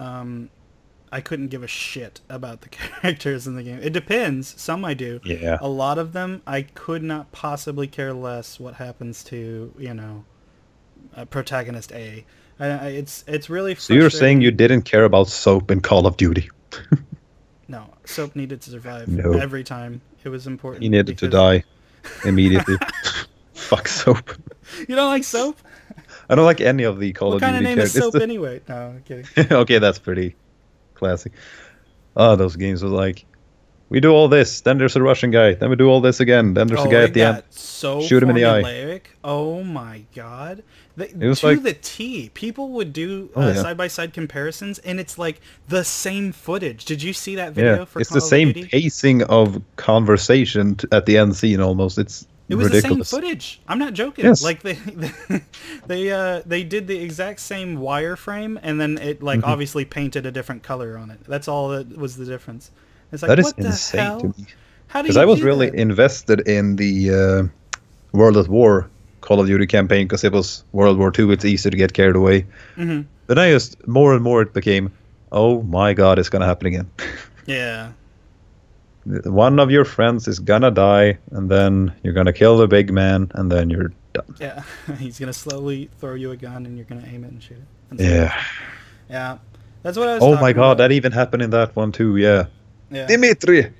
A: I couldn't give a shit about the characters in the game. It depends. Some I do.
B: Yeah.
A: A lot of them, I could not possibly care less what happens to, protagonist A. It's really frustrating.
B: So you're saying you didn't care about Soap in Call of Duty?
A: No, Soap needed to survive every time. It was important.
B: He needed to die immediately. Fuck Soap.
A: You don't like Soap?
B: I don't like any of the Call of Duty characters.
A: What kind of name is Soap anyway? No, I'm kidding.
B: Okay, that's pretty classic. Those games were like, we do all this, then there's a Russian guy, then we do all this again, then there's a guy at the end.
A: So
B: shoot him in the eye.
A: Oh my god.
B: It was
A: to the T. People would do side-by-side comparisons, and it's like the same footage. Did you see that video for
B: it's
A: Call
B: the same
A: of Duty?
B: pacing of conversation at the end scene almost. It was
A: ridiculous. The same footage. I'm not joking.
B: Yes.
A: Like they did the exact same wireframe, and then it obviously painted a different color on it. That's all that was the difference. It's like,
B: that is
A: what
B: insane
A: the hell?
B: to me.
A: How do you
B: Because I was
A: do
B: really
A: that?
B: invested in the World of War Call of Duty campaign because it was World War II. It's easy to get carried away.
A: Mm-hmm.
B: Then I just more and more it became, oh my god, it's gonna happen again.
A: Yeah.
B: One of your friends is gonna die, and then you're gonna kill the big man, and then you're done.
A: Yeah, he's gonna slowly throw you a gun, and you're gonna aim it and shoot it.
B: Yeah.
A: Yeah, that's what I was.
B: Oh my god,
A: about.
B: that even happened in that one too. Yeah.
A: Yeah.
B: Dimitri.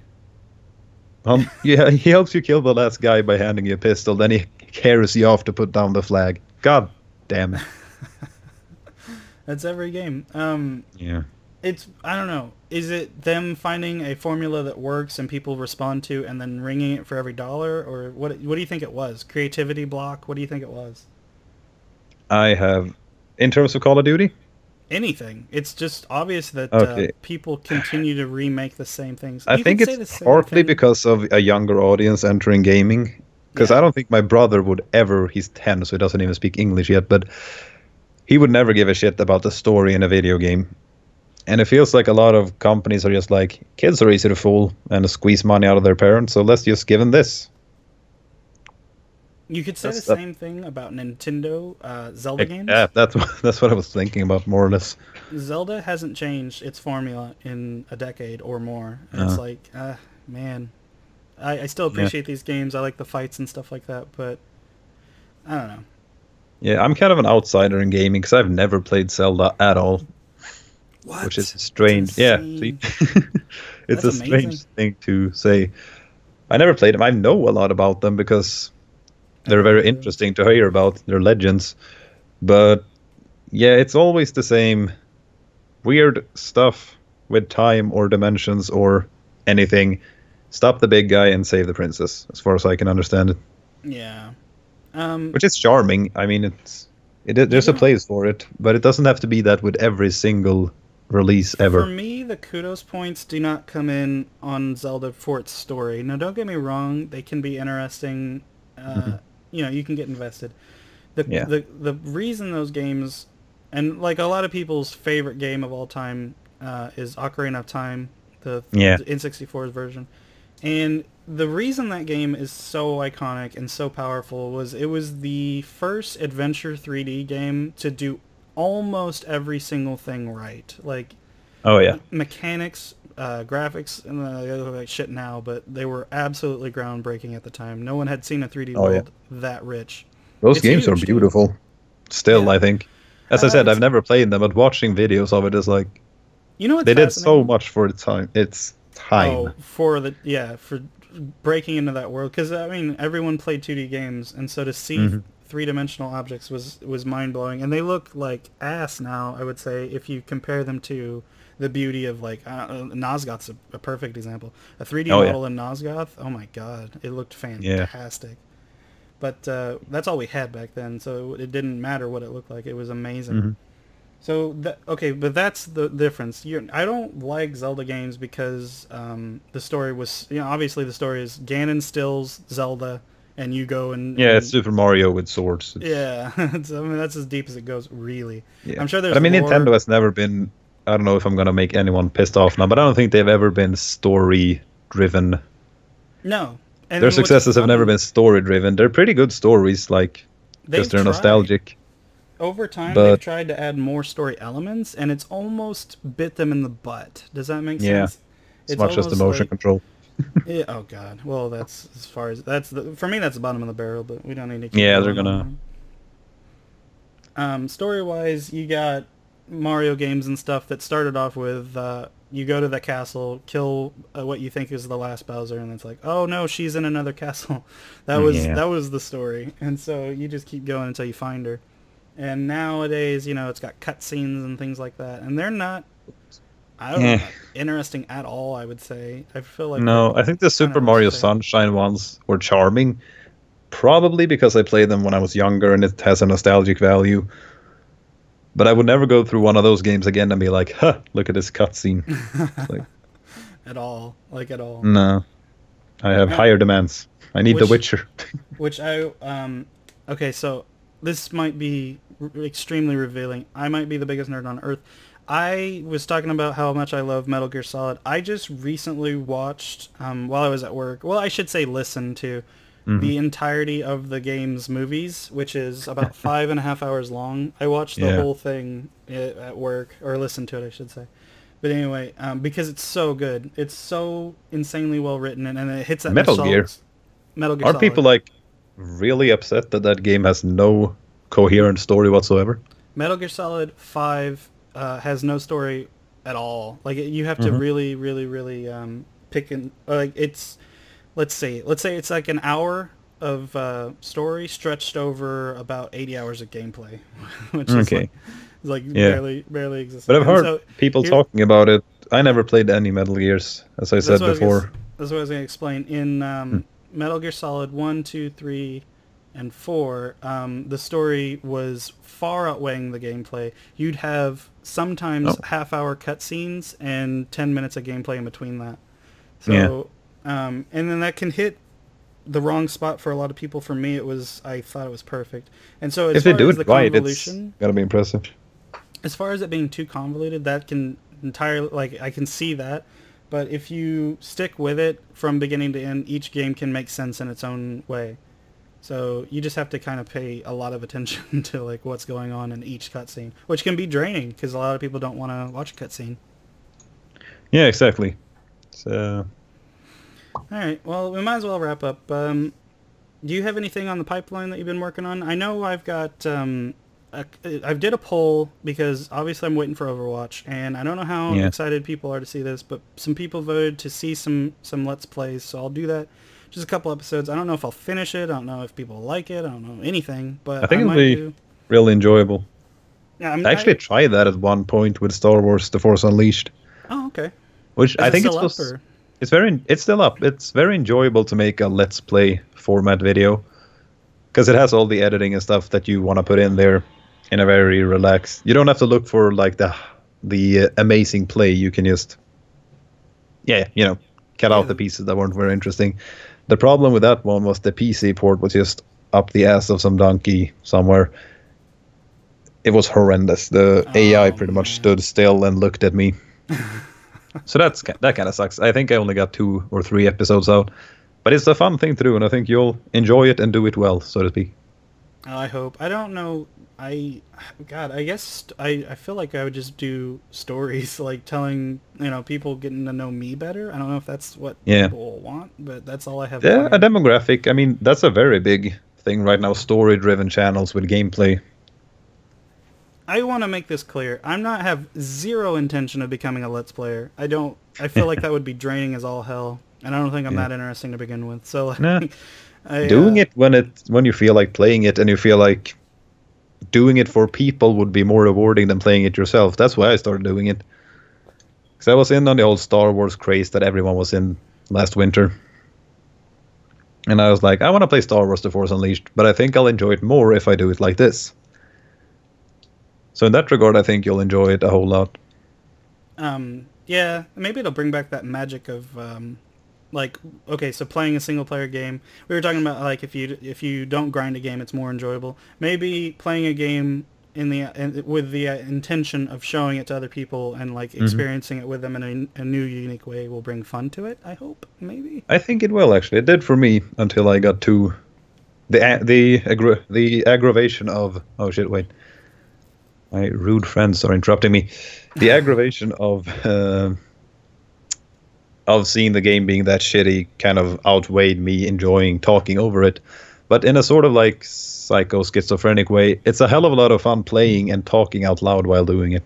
B: Yeah, he helps you kill the last guy by handing you a pistol. Then he carries you off to put down the flag. God damn it.
A: That's every game.
B: Yeah.
A: It's, I don't know. Is it them finding a formula that works and people respond to, and then ringing it for every dollar, or what? What do you think it was? Creativity block? What do you think it was?
B: I have, in terms of Call of Duty.
A: Anything. It's just obvious that people continue to remake the same things.
B: I think it's partly because of a younger audience entering gaming. Because I don't think my brother would ever, he's 10, so he doesn't even speak English yet, but he would never give a shit about the story in a video game. And it feels like a lot of companies are just like, kids are easy to fool and squeeze money out of their parents, so let's just give them this.
A: You could say the same thing about Nintendo Zelda games.
B: Yeah, that's what I was thinking about, more or less.
A: Zelda hasn't changed its formula in a decade or more. It's like, man, I still appreciate these games. I like the fights and stuff like that, but I don't know. Yeah,
B: I'm kind of an outsider in gaming because I've never played Zelda at all.
A: What?
B: Which is strange. Yeah, see? It's a strange thing to say. I never played them. I know a lot about them because they're very interesting to hear about. They're legends. But yeah, it's always the same weird stuff with time or dimensions or anything. Stop the big guy and save the princess, as far as I can understand it.
A: Yeah.
B: Which is charming. I mean, there's a place for it, but it doesn't have to be that with every single release ever.
A: For me, the kudos points do not come in on Zelda for its story. Now, don't get me wrong; they can be interesting. You can get invested. The reason those games, and like a lot of people's favorite game of all time, is Ocarina of Time, the N64's version, and the reason that game is so iconic and so powerful was it was the first adventure 3D game to do almost every single thing right. Like, mechanics, graphics, and they look like shit now, but they were absolutely groundbreaking at the time. No one had seen a 3D world that rich.
B: Those games are beautiful. Still, I think. As I said, I've never played them, but watching videos of it is like, they did so much for its time.
A: Oh, for breaking into that world, because I mean, everyone played 2D games, and so to see three-dimensional objects was mind-blowing, and they look like ass now, I would say, if you compare them to the beauty of, like, Nosgoth's a perfect example. A 3D model in Nosgoth, oh my god, it looked fantastic. But that's all we had back then, so it didn't matter what it looked like. It was amazing. So, but that's the difference. I don't like Zelda games because the story was, obviously the story is Ganon steals Zelda, and you go and... Yeah,
B: it's Super Mario with swords.
A: Yeah, I mean, that's as deep as it goes, really.
B: Yeah.
A: I'm sure there's
B: Nintendo has never been... I don't know if I'm going to make anyone pissed off now, but I don't think they've ever been story-driven.
A: No.
B: And their successes have never been story-driven. They're pretty good stories, like, because they're nostalgic.
A: Over time, they've tried to add more story elements, and it's almost bit them in the butt. Does that make sense?
B: It's much as the motion control.
A: Yeah. Oh god. Well, that's as far as for me. That's the bottom of the barrel, but we don't need to. Keep
B: they're gonna.
A: Story-wise, you got Mario games and stuff that started off with you go to the castle, kill what you think is the last Bowser, and it's like, oh no, she's in another castle. That was the story, and so you just keep going until you find her. And nowadays, it's got cutscenes and things like that, and they're not, I don't know, interesting at all, I would say. I feel like...
B: No, I think the Super Mario Sunshine ones were charming, probably because I played them when I was younger and it has a nostalgic value. But I would never go through one of those games again and be like, look at this cutscene. Like,
A: at all.
B: No. I have higher demands. I need The Witcher.
A: Okay, so this might be extremely revealing. I might be the biggest nerd on Earth. I was talking about how much I love Metal Gear Solid. I just recently watched, while I was at work, well, I should say listened to, the entirety of the game's movies, which is about 5.5 hours long. I watched the whole thing at work, or listened to it, I should say. But anyway, because it's so good. It's so insanely well written, and it hits that
B: Metal Gear
A: Solid.
B: People, like, really upset that game has no coherent story whatsoever?
A: Metal Gear Solid 5 has no story at all. Like, you have to really, really, really pick and like it's. Let's say it's like an hour of story stretched over about 80 hours of gameplay, which is barely exists.
B: But I've heard people talking about it. I never played any Metal Gears, as I said before.
A: That's what I was going to explain. In Metal Gear Solid 1, 2, 3, and 4, the story was far outweighing the gameplay. You'd have sometimes half-hour cutscenes and 10 minutes of gameplay in between that. So, and then that can hit the wrong spot for a lot of people. For me, I thought it was perfect. And so,
B: if they do it right, it's gotta be impressive.
A: As far as it being too convoluted, that can entirely, like, I can see that. But if you stick with it from beginning to end, each game can make sense in its own way. So you just have to kind of pay a lot of attention to, like, what's going on in each cutscene, which can be draining because a lot of people don't want to watch a cutscene.
B: Yeah, exactly. So.
A: All right. Well, we might as well wrap up. Do you have anything on the pipeline that you've been working on? I know I've got. I did a poll because obviously I'm waiting for Overwatch, and I don't know how excited people are to see this, but some people voted to see some Let's Plays, so I'll do that. Just a couple episodes. I don't know if I'll finish it. I don't know if people like it. I don't know anything, but
B: I think it'll be really enjoyable. Yeah, I actually tried that at one point with Star Wars: The Force Unleashed.
A: Oh, okay.
B: Which I think it's still up. It's very enjoyable to make a Let's Play format video because it has all the editing and stuff that you want to put in there in a very relaxed. You don't have to look for like the the amazing play, you can just, cut out the pieces that weren't very interesting. The problem with that one was the PC port was just up the ass of some donkey somewhere. It was horrendous. The AI pretty much stood still and looked at me. So that kind of sucks. I think I only got 2 or 3 episodes out. But it's a fun thing to do, and I think you'll enjoy it and do it well, so to speak.
A: I hope. I don't know. I guess I feel like I would just do stories, like telling, people getting to know me better. I don't know if that's what people want, but that's all I have.
B: Yeah, a demographic. I mean, that's a very big thing right now, story-driven channels with gameplay.
A: I want to make this clear. I'm not have zero intention of becoming a Let's Player. I feel like that would be draining as all hell, and I don't think I'm that interesting to begin with. So,
B: doing it when you feel like playing it, and you feel like doing it for people would be more rewarding than playing it yourself. That's why I started doing it. Because I was in on the old Star Wars craze that everyone was in last winter. And I was like, I want to play Star Wars The Force Unleashed, but I think I'll enjoy it more if I do it like this. So in that regard, I think you'll enjoy it a whole lot.
A: Yeah, maybe it'll bring back that magic of, so playing a single-player game. We were talking about, like, if you don't grind a game, it's more enjoyable. Maybe playing a game with the intention of showing it to other people and, like, experiencing it with them in a new, unique way will bring fun to it, I hope, maybe?
B: I think it will, actually. It did for me until I got to the aggravation of... Oh, shit, wait. My rude friends are interrupting me. The aggravation of seeing the game being that shitty kind of outweighed me enjoying talking over it. But in a sort of like psycho schizophrenic way, it's a hell of a lot of fun playing and talking out loud while doing it.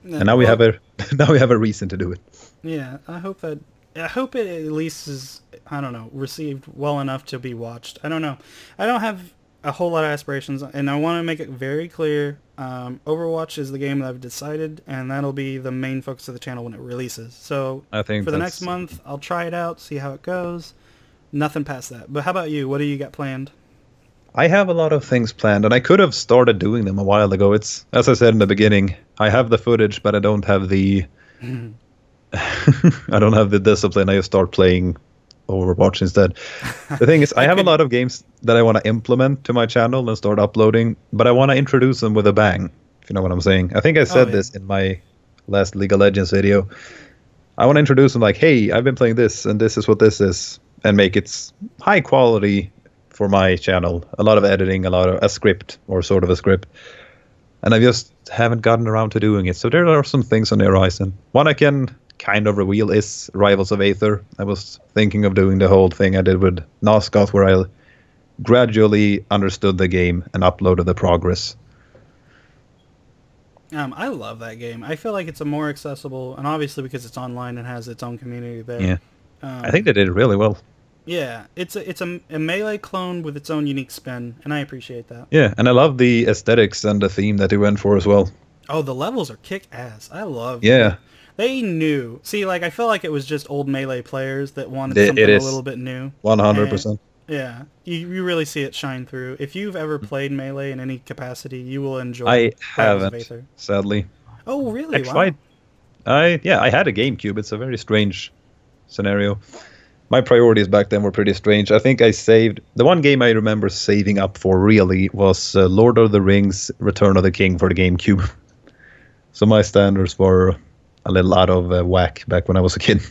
B: Yeah, and now we have a reason to do it.
A: Yeah, I hope it at least is, I don't know, received well enough to be watched. I don't know. I don't have a whole lot of aspirations, and I want to make it very clear. Overwatch is the game that I've decided, and that'll be the main focus of the channel when it releases. So
B: I think
A: for the next month, I'll try it out, see how it goes. Nothing past that. But how about you? What do you got planned?
B: I have a lot of things planned, and I could have started doing them a while ago. It's, as I said in the beginning, I have the footage, but I don't have the I don't have the discipline. I just start playing Overwatch instead. The thing is, I have a lot of games that I want to implement to my channel and start uploading, but I want to introduce them with a bang, if you know what I'm saying. I think I said this in my last League of Legends video. I want to introduce them like, hey, I've been playing this, and this is what this is, and make it high quality for my channel. A lot of editing, a script, or sort of a script. And I just haven't gotten around to doing it. So there are some things on the horizon. One I can kind of reveal is Rivals of Aether. I was thinking of doing the whole thing I did with Nosgoth, where I gradually understood the game and uploaded the progress.
A: I love that game. I feel like it's a more accessible, and obviously because it's online and has its own community there.
B: Yeah, I think they did it really well.
A: Yeah, it's a Melee clone with its own unique spin, and I appreciate that.
B: Yeah, and I love the aesthetics and the theme that they went for as well.
A: Oh, the levels are kick-ass. I love
B: them.
A: They knew. See, like, I feel like it was just old Melee players that wanted something a little bit new.
B: 100%.
A: Yeah, you really see it shine through. If you've ever played Melee in any capacity, you will enjoy
B: I haven't, sadly.
A: Oh, really?
B: I tried. I had a GameCube. It's a very strange scenario. My priorities back then were pretty strange. I think I saved... The one game I remember saving up for, really, was Lord of the Rings Return of the King for the GameCube. So my standards were a little out of whack back when I was a kid.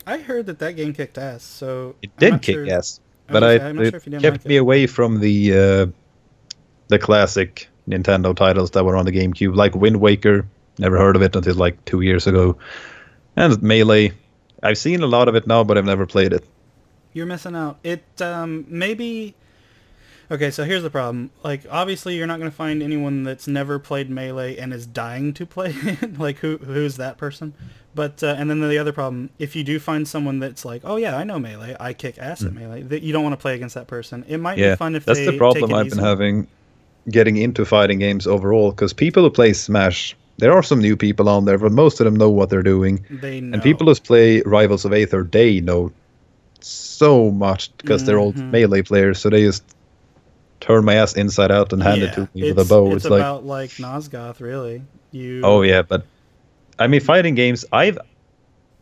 A: I heard that game kicked ass, so...
B: It did kick ass. But it kept me away from the classic Nintendo titles that were on the GameCube, like Wind Waker. Never heard of it until like 2 years ago. And Melee. I've seen a lot of it now, but I've never played it.
A: You're missing out. It maybe... Okay, so here's the problem. Like, obviously, you're not going to find anyone that's never played Melee and is dying to play it. Like, who's that person? But and then the other problem, if you do find someone that's like, oh yeah, I know Melee, I kick ass at Melee, that you don't want to play against that person. It might be fun if
B: that's
A: they
B: the problem I've been having getting into fighting games overall, because people who play Smash, there are some new people on there, but most of them know what they're doing.
A: They know.
B: And people who play Rivals of Aether, they know so much because they're old Melee players, so they just turn my ass inside out and hand it to me with a bow.
A: It's about like Nosgoth, really.
B: Oh yeah, but I mean, fighting games, that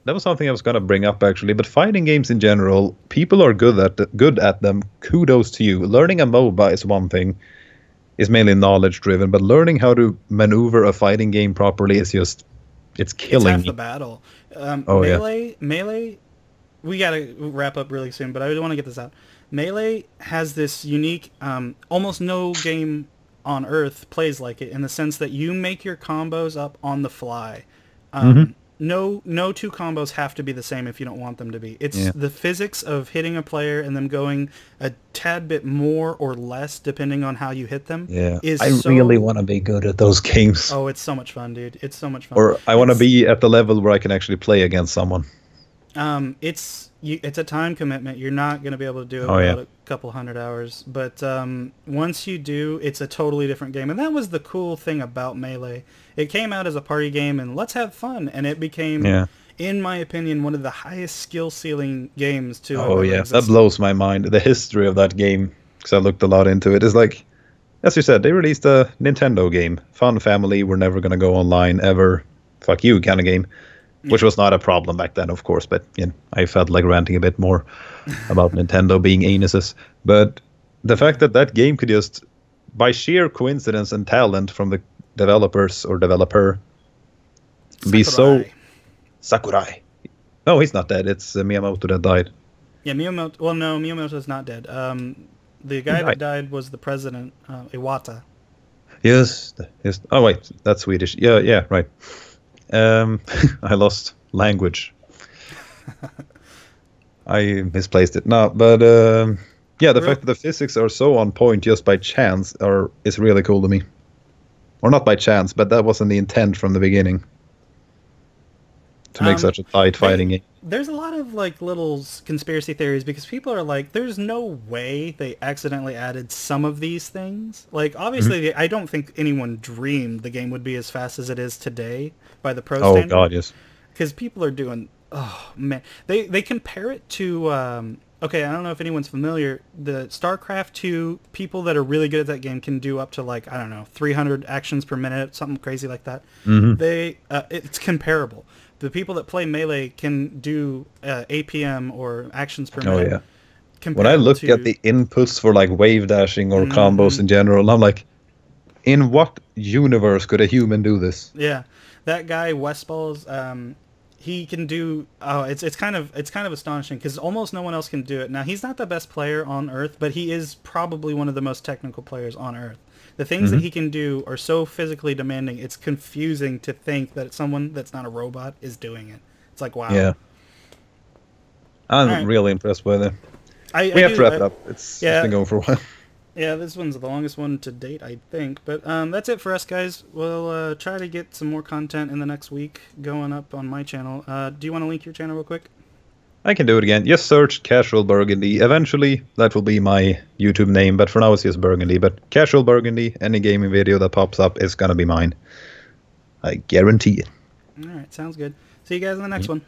B: was something I was going to bring up actually, but fighting games in general, people are good at them. Kudos to you. Learning a MOBA is one thing. It's mainly knowledge driven, but learning how to maneuver a fighting game properly is just, it's killing
A: half
B: me.
A: the battle. Melee, we got to wrap up really soon, but I want to get this out. Melee has this unique, almost no game on Earth plays like it, in the sense that you make your combos up on the fly. No two combos have to be the same if you don't want them to be. It's the physics of hitting a player and them going a tad bit more or less depending on how you hit them.
B: Yeah, really want to be good at those games.
A: Oh, it's so much fun, dude. It's so much fun.
B: Or I want to be at the level where I can actually play against someone.
A: It's a time commitment. You're not going to be able to do it without a couple 100 hours. But once you do, it's a totally different game. And that was the cool thing about Melee. It came out as a party game and let's have fun. And it became, in my opinion, one of the highest skill ceiling games to ever exist.
B: That blows my mind. The history of that game, because I looked a lot into it, is like, as you said, they released a Nintendo game. Fun family, we're never going to go online ever. Fuck you kind of game. Which was not a problem back then, of course, but I felt like ranting a bit more about Nintendo being anuses. But the fact that game could just, by sheer coincidence and talent from the developers or developer, be so... Sakurai. No, he's not dead. It's Miyamoto that died.
A: Yeah, Miyamoto... Well, no, Miyamoto's not dead. The guy that died was the president, Iwata.
B: Yes. Oh, wait, that's Swedish. Yeah, right. I lost language. I misplaced it. No, but the fact that the physics are so on point just by chance is really cool to me. Or not by chance, but that wasn't the intent from the beginning. To make such a tight fighting game.
A: There's a lot of little conspiracy theories because people are like, there's no way they accidentally added some of these things. Like, obviously, I don't think anyone dreamed the game would be as fast as it is today by the pro standard.
B: Oh, God, yes.
A: Because people are doing... Oh, man. They compare it to... okay, I don't know if anyone's familiar. The StarCraft 2, people that are really good at that game can do up to, 300 actions per minute, something crazy like that. It's comparable. The people that play Melee can do APM or actions per minute. Oh, yeah.
B: When I look at the inputs for wave dashing or combos in general, I'm like, in what universe could a human do this?
A: Yeah, that guy Westballs, he can do. Oh, it's kind of astonishing because almost no one else can do it. Now he's not the best player on Earth, but he is probably one of the most technical players on Earth. The things that he can do are so physically demanding, it's confusing to think that someone that's not a robot is doing it. It's like, wow.
B: Yeah. I'm really impressed by that. We have to wrap it up. It's been going for a while.
A: Yeah, this one's the longest one to date, I think. But that's it for us, guys. We'll try to get some more content in the next week going up on my channel. Do you want to link your channel real quick?
B: I can do it again. Just search Casual Burgundy. Eventually, that will be my YouTube name, but for now it's just Burgundy. But Casual Burgundy, any gaming video that pops up is going to be mine. I guarantee it.
A: All right, sounds good. See you guys in the next one.